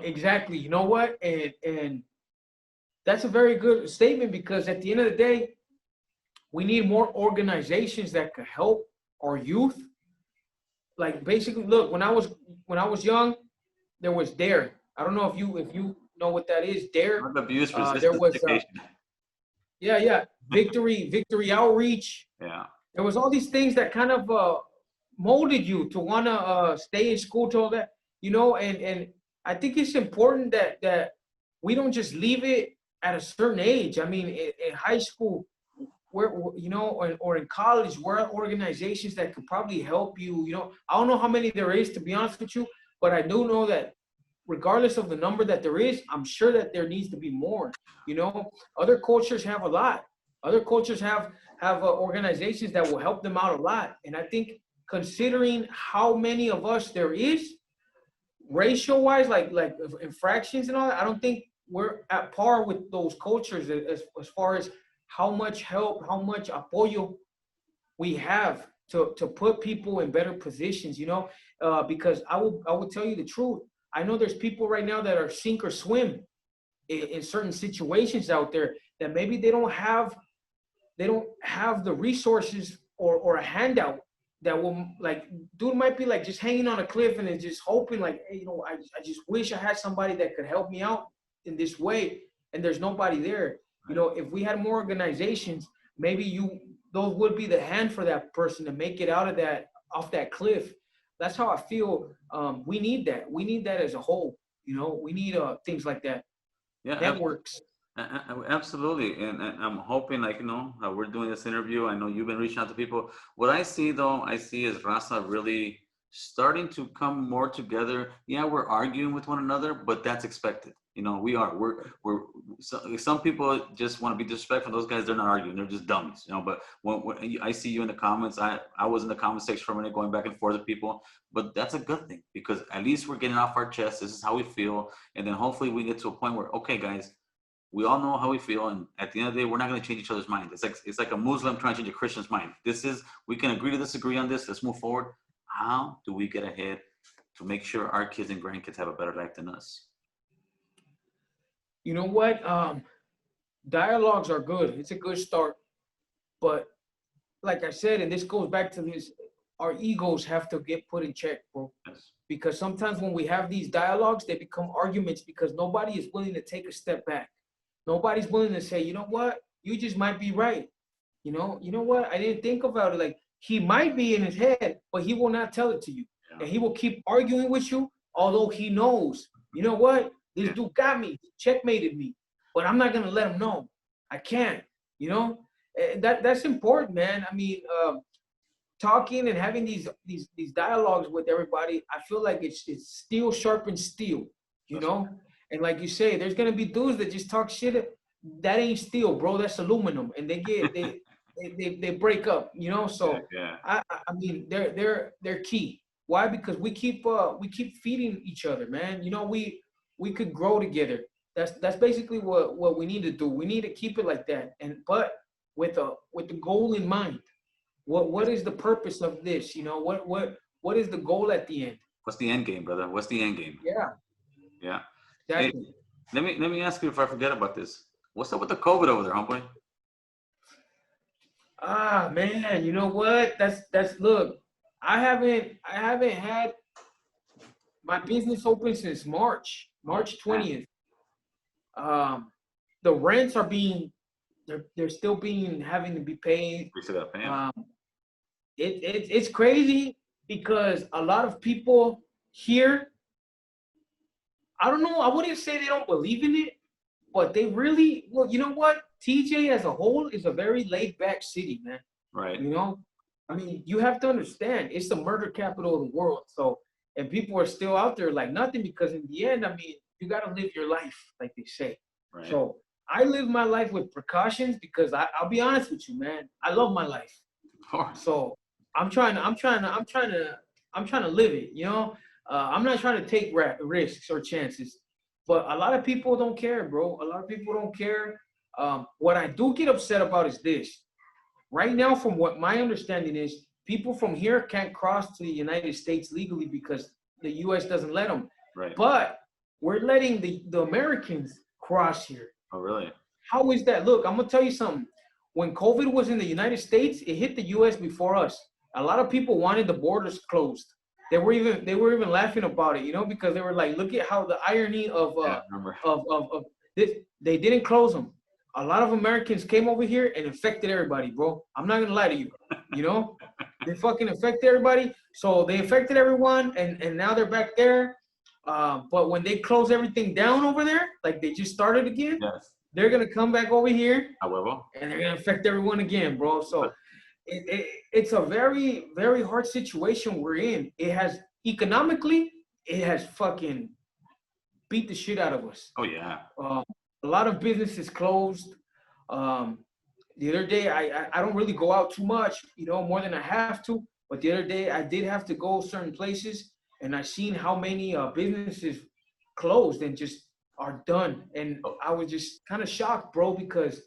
Exactly. You know what? And that's a very good statement, because at the end of the day, We need more organizations that could help our youth. Like basically, look, when I was young, there was DARE. I don't know if you know what that is. DARE. Drug abuse There resistance was education. yeah, victory outreach. Yeah. There was all these things that kind of molded you to want to stay in school to all that, you know, and I think it's important that we don't just leave it at a certain age. I mean, in high school, where, you know, or in college, where are organizations that could probably help you, you know. I don't know how many there is, to be honest with you, but I do know that regardless of the number that there is, I'm sure that there needs to be more, you know. Other cultures have a lot. Other cultures have organizations that will help them out a lot. And I think considering how many of us there is, ratio-wise, like infractions and all that, I don't think we're at par with those cultures as far as how much help, how much apoyo we have to put people in better positions, you know. Because I will tell you the truth. I know there's people right now that are sink or swim in certain situations out there that maybe they don't have the resources or a handout that will, like, dude might be like just hanging on a cliff and then just hoping like, hey, you know, I just wish I had somebody that could help me out in this way, and there's nobody there. You know, if we had more organizations, maybe those would be the hand for that person to make it out of that, off that cliff. That's how I feel. We need that. We need that as a whole. You know, we need things like that. Yeah, networks. Absolutely. And I'm hoping, like, you know, how we're doing this interview. I know you've been reaching out to people. What I see, though, is Raza really starting to come more together. Yeah, we're arguing with one another, but that's expected. You know, we're some people just want to be disrespectful. Those guys, they're not arguing. They're just dummies, you know. But when I see you in the comments, I was in the comment section for a minute going back and forth with people. But that's a good thing, because at least we're getting off our chest. This is how we feel. And then hopefully we get to a point where, okay, guys, we all know how we feel. And at the end of the day, we're not going to change each other's mind. It's like a Muslim trying to change a Christian's mind. We can agree to disagree on this. Let's move forward. How do we get ahead to make sure our kids and grandkids have a better life than us? You know what? Dialogues are good. It's a good start. But like I said, and this goes back to this, our egos have to get put in check, bro. Yes. Because sometimes when we have these dialogues, they become arguments because nobody is willing to take a step back. Nobody's willing to say, you know what? You just might be right. You know what? I didn't think about it. Like, he might be in his head, but he will not tell it to you. Yeah. And he will keep arguing with you, although he knows, you know what? This dude got me, checkmated me, but I'm not gonna let him know. I can't, you know. That's important, man. I mean, talking and having these dialogues with everybody, I feel like it's steel sharpens steel, you know. And like you say, there's gonna be dudes that just talk shit. That ain't steel, bro. That's aluminum, and they break up, you know. So yeah. I mean, they're key. Why? Because we keep feeding each other, man. You know, we could grow together. That's basically what we need to do. We need to keep it like that, but with the goal in mind. What is the purpose of this? You know, what is the goal at the end? What's the end game, brother? What's the end game? Yeah. Exactly. Hey, let me ask you, if I forget about this, what's up with the COVID over there, homeboy? Ah, man, you know what? That's look. I haven't had my business open since March 20th. The rents are they're still having to be paid. We still got to pay them. It's crazy because a lot of people here, I don't know, I wouldn't say they don't believe in it, but they really, well, you know what? TJ as a whole is a very laid back city, man. Right. You know, I mean, you have to understand, it's the murder capital of the world. So, and people are still out there like nothing, because in the end, I mean, you got to live your life, like they say. Right. So I live my life with precautions because I'll be honest with you, man. I love my life. Of course. So I'm trying to live it, you know. I'm not trying to take risks or chances, but a lot of people don't care, bro. A lot of people don't care. What I do get upset about is this. Right now, from what my understanding is, people from here can't cross to the United States legally because the U.S. doesn't let them. Right. But we're letting the Americans cross here. Oh, really? How is that? Look, I'm gonna tell you something. when COVID was in the United States, it hit the U.S. before us. A lot of people wanted the borders closed. They were even laughing about it, you know, because they were like, look at how the irony of this. They didn't close them. A lot of Americans came over here and infected everybody, bro. I'm not gonna lie to you. You know, they fucking infected everybody. So they infected everyone, and now they're back there. But when they close everything down over there, like they just started again, Yes. they're gonna come back over here, However, and they're gonna infect everyone again, bro. So it's a very, very hard situation we're in. It has economically, it has fucking beat the shit out of us. oh yeah. A lot of businesses closed. The other day, I don't really go out too much, you know, more than I have to. But the other day, I did have to go certain places, and I seen how many businesses closed and just are done. And I was just kind of shocked, bro, because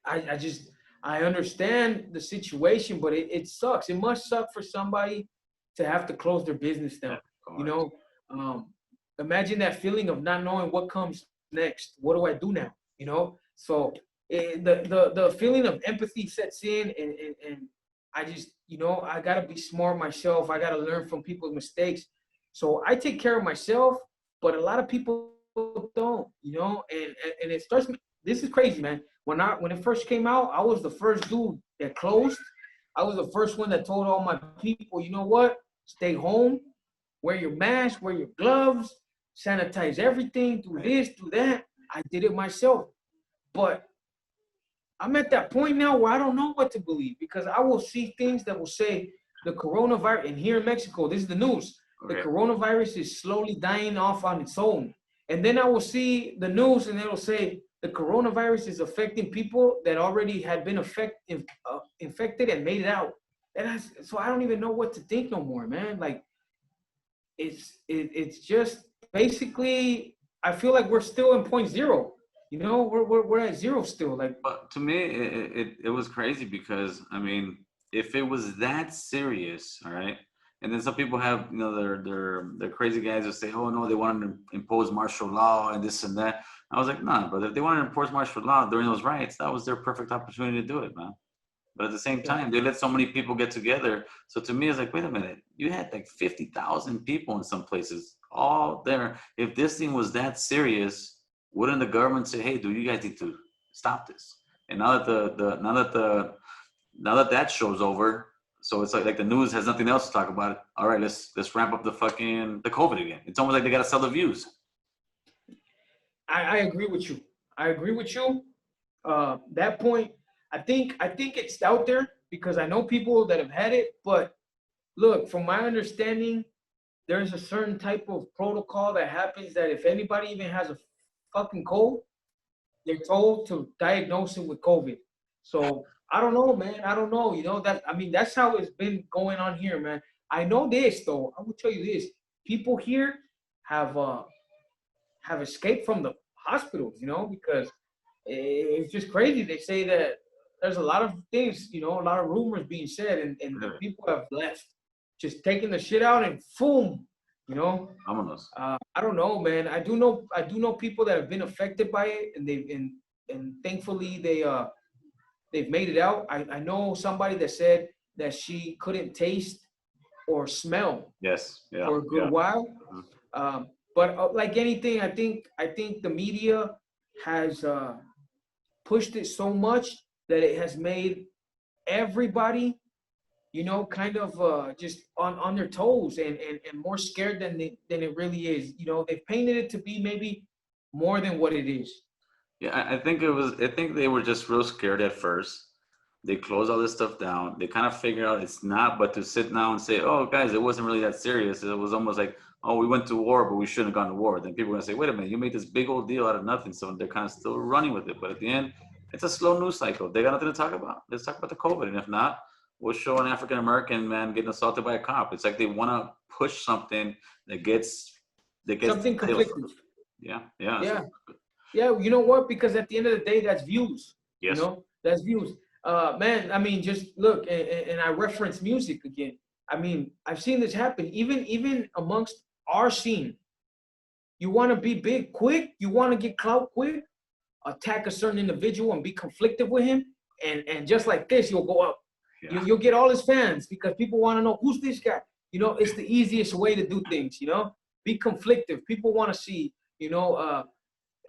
I understand the situation, but it sucks. It must suck for somebody to have to close their business down. You know, imagine that feeling of not knowing what comes next. What do I do now? You know, so the feeling of empathy sets in, and I just, you know, I gotta be smart myself. I gotta learn from people's mistakes. So I take care of myself, but a lot of people don't. You know, and it starts. This is crazy, man. When it first came out, I was the first dude that closed. I was the first one that told all my people, you know what? Stay home, wear your mask, wear your gloves, sanitize everything, do this, do that. I did it myself. But I'm at that point now where I don't know what to believe, because I will see things that will say the coronavirus, and here in Mexico, this is the news, the coronavirus is slowly dying off on its own. And then I will see the news and it'll say the coronavirus is affecting people that already had been infected and made it out. So I don't even know what to think no more, man. Like, it's just basically, I feel like we're still in point zero. You know, we're at zero still. Like, but to me, it was crazy because, I mean, if it was that serious, all right, and then some people have, you know, they're crazy guys who say, oh no, they wanted to impose martial law and this and that. I was like, nah, but if they wanted to enforce martial law during those riots, that was their perfect opportunity to do it, man. But at the same time, they let so many people get together. So to me, it's like, wait a minute, you had like 50,000 people in some places all there. If this thing was that serious, wouldn't the government say, hey, dude, you guys need to stop this? And now that that show's over, so it's like the news has nothing else to talk about. All right, let's ramp up the COVID again. It's almost like they gotta sell the views. I agree with you. That point, I think it's out there because I know people that have had it. But look, from my understanding, there's a certain type of protocol that happens that if anybody even has a fucking cold, they're told to diagnose it with COVID. So I don't know, man. I don't know. You know, that's how it's been going on here, man. I know this though. I will tell you this: people here have escaped from the hospitals, you know, because it's just crazy. They say that there's a lot of things, you know, a lot of rumors being said, and the people have left, just taking the shit out and boom, you know. I don't know, man. I do know people that have been affected by it, and thankfully they've made it out. I know somebody that said that she couldn't taste or smell for a good while. But like anything, I think the media has pushed it so much that it has made everybody, you know, kind of just on their toes and more scared than it really is. You know, they've painted it to be maybe more than what it is. Yeah, I think they were just real scared at first. They closed all this stuff down. They kind of figured out it's not, but to sit now and say, oh, guys, it wasn't really that serious. It was almost like, oh, we went to war, but we shouldn't have gone to war. Then people are going to say, wait a minute, you made this big old deal out of nothing. So they're kind of still running with it. But at the end, it's a slow news cycle. They got nothing to talk about. Let's talk about the COVID. And if not, we'll show an African-American man getting assaulted by a cop. It's like they want to push something that gets something conflicting. Yeah. Yeah. Yeah, you know what? Because at the end of the day, that's views. Yes. You know, that's views. Man, I mean, just look, and I reference music again. I mean, I've seen this happen, even amongst our scene. You want to be big quick? You want to get clout quick? attack a certain individual and be conflicted with him, and just like this, you'll go up. Yeah. You'll get all his fans because people want to know who's this guy. You know, it's the easiest way to do things. You know, be conflictive. People want to see. You know,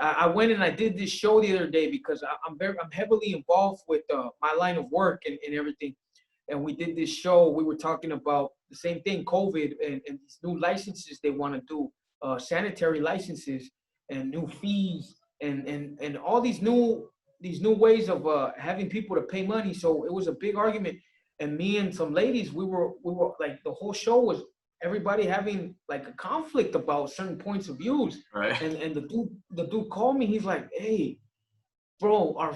I went and I did this show the other day because I'm heavily involved with my line of work and everything. And we did this show. We were talking about the same thing, COVID, and these new licenses they want to do, sanitary licenses and new fees and all these new ways of having people to pay money. So it was a big argument. And me and some ladies, we were like, the whole show was everybody having like a conflict about certain points of views. Right. And the dude called me. He's like, "Hey, bro, our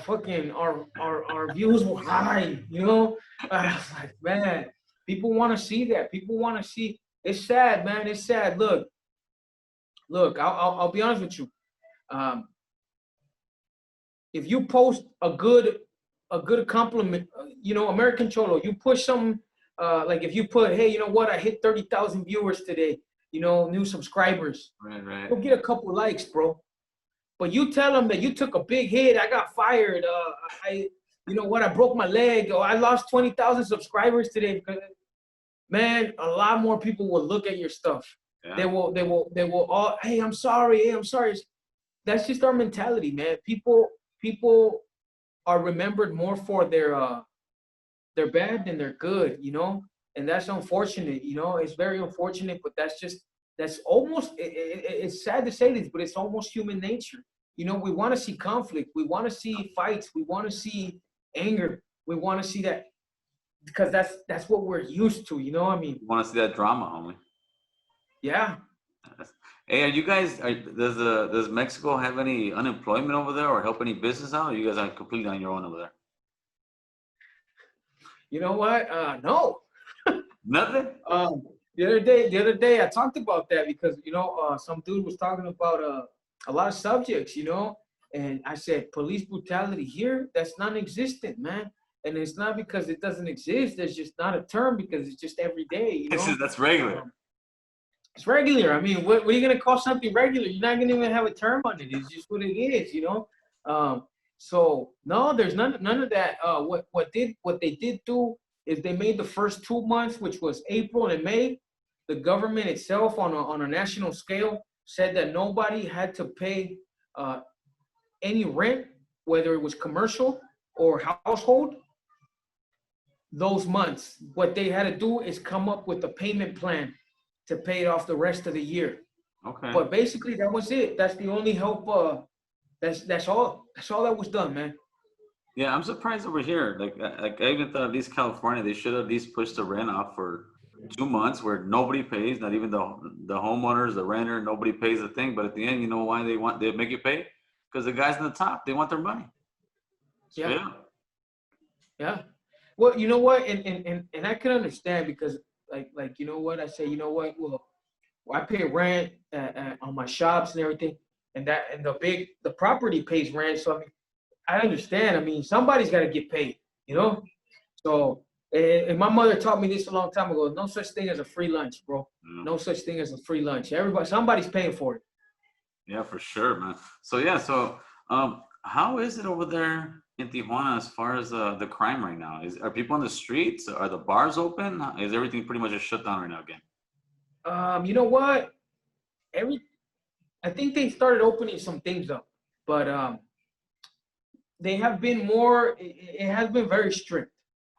views were high, you know?" I was like, man, people want to see that. People want to see. It's sad, man. It's sad. Look, I'll be honest with you. If you post a good compliment, you know, American Cholo, you push some, like if you put, hey, you know what, I hit 30,000 viewers today, you know, new subscribers. Right. You'll get a couple likes, bro. But you tell them that you took a big hit, I got fired, you know what, I broke my leg, or I lost 20,000 subscribers today. Man, a lot more people will look at your stuff. Yeah. They will all, hey, I'm sorry. That's just our mentality, man. People are remembered more for their bad than their good, you know, and that's unfortunate. You know, it's very unfortunate, but that's almost. It's sad to say this, but it's almost human nature. You know, we want to see conflict, we want to see fights, we want to see anger, we want to see that because that's what we're used to. You know, I mean, you want to see that drama, homie. Yeah. Hey, are you guys? Does Mexico have any unemployment over there, or help any business out? Or you guys are completely on your own over there? You know what? No. Nothing. The other day, I talked about that because you know some dude was talking about a lot of subjects, you know, and I said police brutality here, that's non-existent, man. And it's not because it doesn't exist. There's just not a term because it's just every day. You know? That's regular. It's regular. I mean, what are you gonna call something regular? You're not gonna even have a term on it. It's just what it is, you know. So no, there's none of that. What they did do is they made the first 2 months, which was April and May. The government itself, on a national scale, said that nobody had to pay any rent, whether it was commercial or household. Those months, what they had to do is come up with a payment plan to pay it off the rest of the year. Okay. But basically, that was it. That's the only help. That's all. That's all that was done, man. Yeah, I'm surprised over here. Like I even thought at least California, they should at least push the rent off for 2 months where nobody pays, not even the homeowners, the renter, nobody pays a thing. But at the end, you know why they make you pay? Because the guys on the top, they want their money. Yeah. Well, you know what, and I can understand because like you know what, I say, you know what, well I pay rent on my shops and everything, and the property pays rent, so I mean I understand. I mean somebody's got to get paid, you know. So and my mother taught me this a long time ago. No such thing as a free lunch, bro. No such thing as a free lunch. Somebody's paying for it. Yeah, for sure, man. So yeah, how is it over there in Tijuana as far as the crime right now? Are people on the streets? Are the bars open? Is everything pretty much just shut down right now again? You know what? I think they started opening some things up, but they have been more. It has been very strict.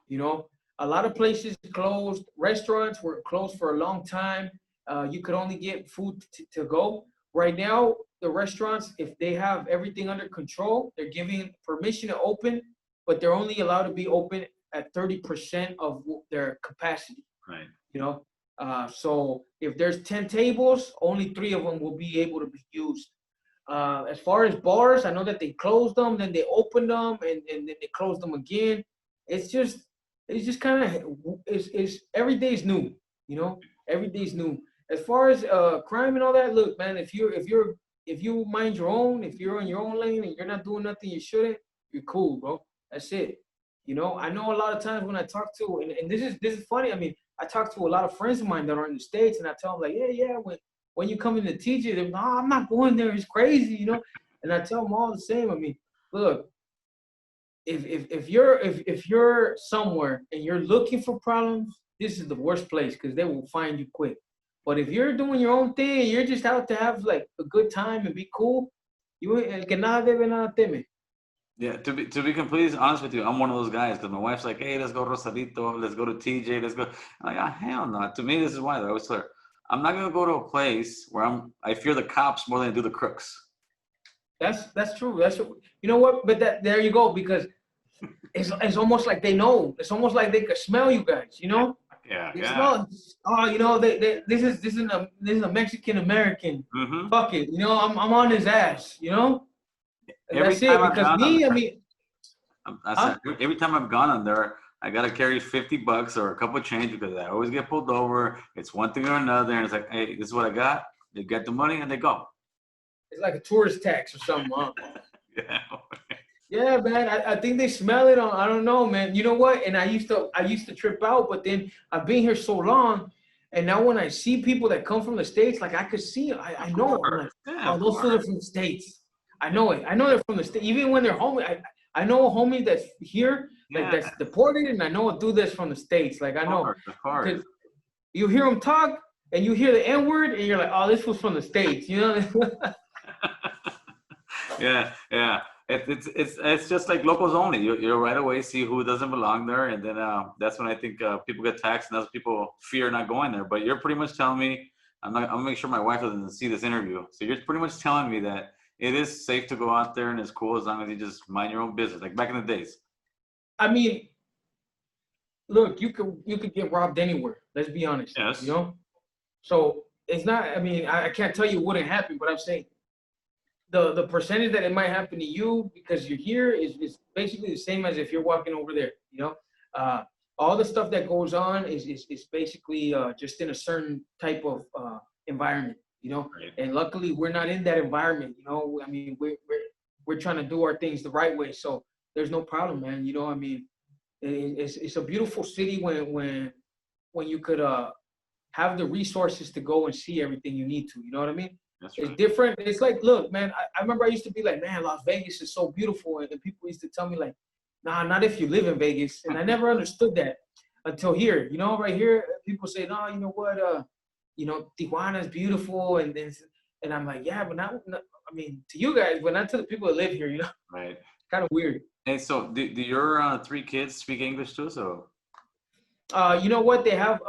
You know, a lot of places closed. Restaurants were closed for a long time. You could only get food to go. Right now, the restaurants, if they have everything under control, they're giving permission to open, but they're only allowed to be open at 30% of their capacity. Right. You know, so if there's 10 tables, only 3 of them will be able to be used. As far as bars, I know that they closed them, then they opened them, and then they closed them again. It's just kind of, it's every day's new, you know, every day's new. As far as crime and all that, look, man, if you mind your own, if you're in your own lane and you're not doing nothing you shouldn't, you're cool, bro. That's it. You know, I know a lot of times when I talk to, and this is funny. I mean, I talk to a lot of friends of mine that are in the States, and I tell them like, yeah, when you come into TJ, they're like, no, I'm not going there. It's crazy, you know. And I tell them all the same. I mean, look, if you're somewhere and you're looking for problems, this is the worst place because they will find you quick. But if you're doing your own thing, you're just out to have like a good time and be cool, you el que nada debe nada teme. Yeah, to be completely honest with you, I'm one of those guys because my wife's like, hey, let's go Rosarito, let's go to TJ, let's go. I'm like, oh, hell no. To me, this is why I always tell her, I'm not gonna go to a place where I fear the cops more than I do the crooks. That's true. You know what? But there you go, because it's almost like they know. It's almost like they could smell you guys. You know? Yeah, They yeah. smell. Oh, you know, this is a Mexican American. Mm-hmm. Fuck it. You know, I'm on his ass. You know? And Every that's it. time I've Because gone me, on I mean, every time I've gone on there, I gotta carry $50 or a couple of change because I always get pulled over. It's one thing or another, and it's like, hey, this is what I got. They get the money and they go. it's like a tourist tax or something. Huh? Yeah. Yeah, man. I think they smell it on. I don't know, man. You know what? And I used to trip out, but then I've been here so long, and now when I see people that come from the States, like I could see, I know. I'm like, Yeah, oh, those fools are from the States. I know it. I know they're from the States. Even when they're home, I know a homie that's here, like Yeah. that's deported, and I know a dude that's from the States. Like I know. Of course. Because you hear them talk, and you hear the N word, and you're like, oh, this was from the States. You know? Yeah, yeah. It's just like locals only. You right away see who doesn't belong there, and then that's when I think people get taxed, and that's people fear not going there. But you're pretty much telling me, I'm gonna make sure my wife doesn't see this interview. So you're pretty much telling me that it is safe to go out there and it's cool as long as you just mind your own business, like back in the days. I mean, look, you could get robbed anywhere. Let's be honest. Yes. You know, so it's not. I mean, I can't tell you it wouldn't happen, but I'm saying the percentage that it might happen to you because you're here is basically the same as if you're walking over there. You know, all the stuff that goes on is basically just in a certain type of environment. You know, Right. and luckily we're not in that environment. You know, I mean, we're trying to do our things the right way, so there's no problem, man. You know, I mean, it's a beautiful city when you could have the resources to go and see everything you need to. You know what I mean? That's It's right. different. It's like, look, man, I remember I used to be like, man, Las Vegas is so beautiful, and then people used to tell me like, nah, not if you live in Vegas, and I never understood that until here. You know, right here, people say, no, you know what, you know, Tijuana is beautiful, and I'm like, yeah, but not, I mean, to you guys, but not to the people that live here. You know, Right. kind of weird. Hey, so do your 3 kids speak English too? So You know what? They have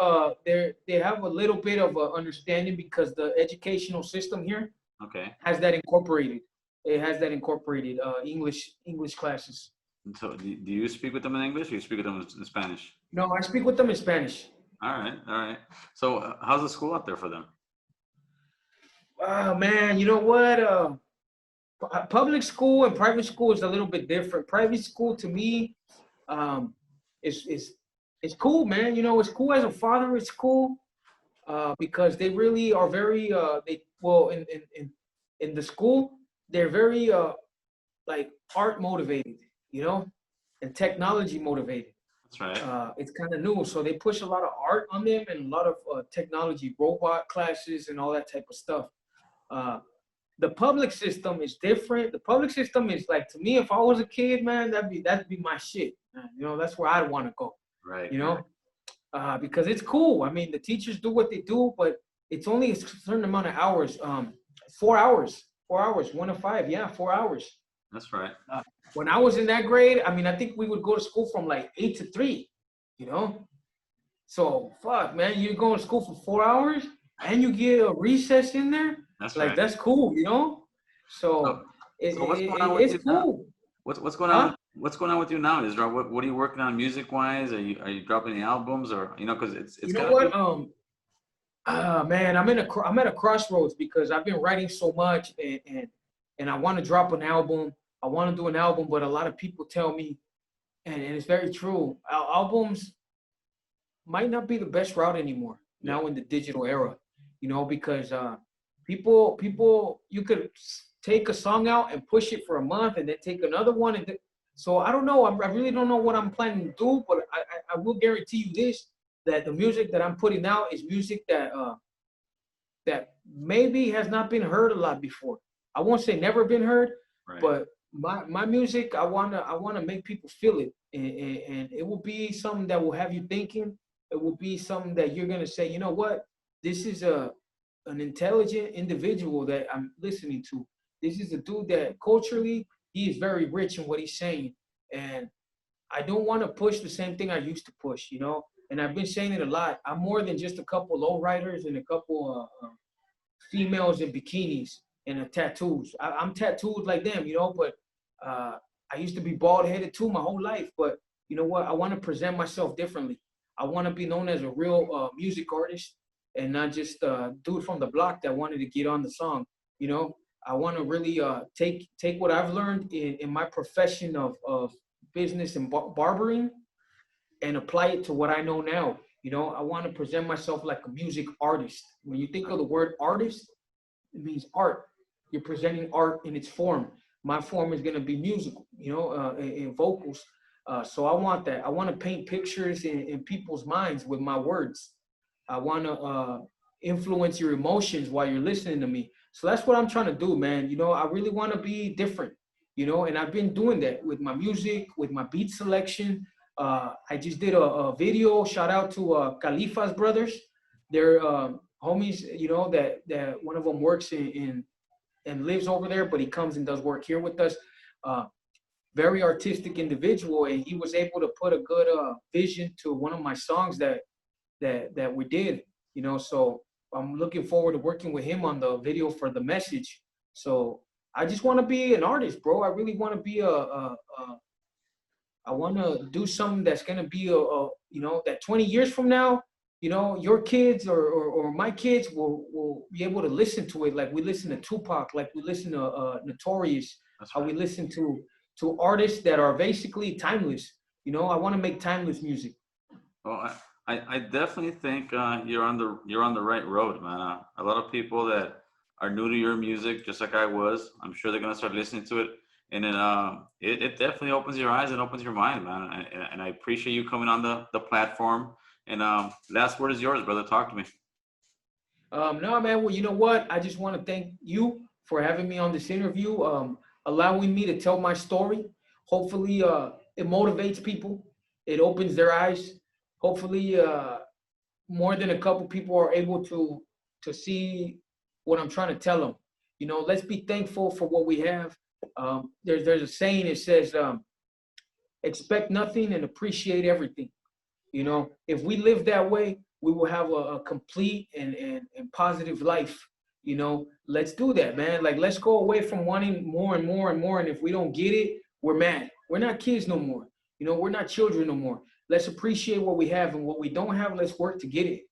they have a little bit of understanding because the educational system here okay. has that incorporated. It has that incorporated English classes. And so do you speak with them in English or you speak with them in Spanish? No, I speak with them in Spanish. All right, all right. So how's the school out there for them? Oh man, you know what? Public school and private school is a little bit different. Private school to me, is cool, man. You know, it's cool as a father. It's cool because they really are very in the school they're very like art motivated, you know, and technology motivated. That's right. It's kind of new, so they push a lot of art on them and a lot of technology, robot classes, and all that type of stuff. The public system is different. The public system is like, to me, if I was a kid, man, that'd be my shit. Man. You know, that's where I'd want to go. Right. You know, because it's cool. I mean, the teachers do what they do, but it's only a certain amount of hours. 4 hours. 4 hours. 1 to 5. Yeah, 4 hours. That's right. When I was in that grade, I mean, I think we would go to school from like 8 to 3, you know? So, fuck, man, you're going to school for 4 hours and you get a recess in there? That's like, right. that's cool, you know? So what's going on with it's you now? cool. What's going on? What's going on with you now, IzRAW? What are you working on music wise? Are you dropping any albums or, you know, because it's you know what? Man, I'm at a crossroads because I've been writing so much and I want to drop an album. I want to do an album, but a lot of people tell me, and it's very true, albums might not be the best route anymore now in the digital era, you know, because people, you could take a song out and push it for a month and then take another one. And so I don't know. I really don't know what I'm planning to do, but I will guarantee you this, that the music that I'm putting out is music that that maybe has not been heard a lot before. I won't say never been heard, Right. but my music, I wanna make people feel it, and it will be something that will have you thinking. It will be something that you're gonna say, you know what, this is an intelligent individual that I'm listening to. This is a dude that culturally he is very rich in what he's saying, and I don't want to push the same thing I used to push, you know. And I've been saying it a lot. I'm more than just a couple lowriders and a couple females in bikinis and tattoos. I'm tattooed like them, you know, but I used to be bald headed too my whole life. But you know what? I want to present myself differently. I want to be known as a real music artist and not just a dude from the block that wanted to get on the song. You know, I want to really take what I've learned in my profession of business and barbering and apply it to what I know now. You know, I want to present myself like a music artist. When you think of the word artist, it means art. You're presenting art in its form. My form is going to be musical, you know, in vocals. So I want that. I want to paint pictures in people's minds with my words. I want to influence your emotions while you're listening to me. So that's what I'm trying to do, man. You know, I really want to be different, you know, and I've been doing that with my music, with my beat selection. I just did a video, shout out to Khalifa's brothers. They're homies, you know, that one of them works in and lives over there, but he comes and does work here with us. Very artistic individual, and he was able to put a good vision to one of my songs that we did, you know. So I'm looking forward to working with him on the video for The Message. So I just want to be an artist, bro. I really want to be I want to do something that's going to be you know, that 20 years from now, you know, your kids or my kids will be able to listen to it like we listen to Tupac, like we listen to Notorious, how we listen to artists that are basically timeless. You know, I want to make timeless music. Well, I definitely think you're on the right road, man. A lot of people that are new to your music, just like I was, I'm sure they're gonna start listening to it, and then it definitely opens your eyes and opens your mind, man. And I appreciate you coming on the platform. And last word is yours, brother. Talk to me. No, man. Well, you know what? I just want to thank you for having me on this interview, allowing me to tell my story. Hopefully, it motivates people. It opens their eyes. Hopefully, more than a couple people are able to see what I'm trying to tell them. You know, let's be thankful for what we have. There's a saying that says, expect nothing and appreciate everything. You know, if we live that way, we will have a complete and positive life. You know, let's do that, man. Like, let's go away from wanting more and more and more. And if we don't get it, we're mad. We're not kids no more. You know, we're not children no more. Let's appreciate what we have, and what we don't have, let's work to get it.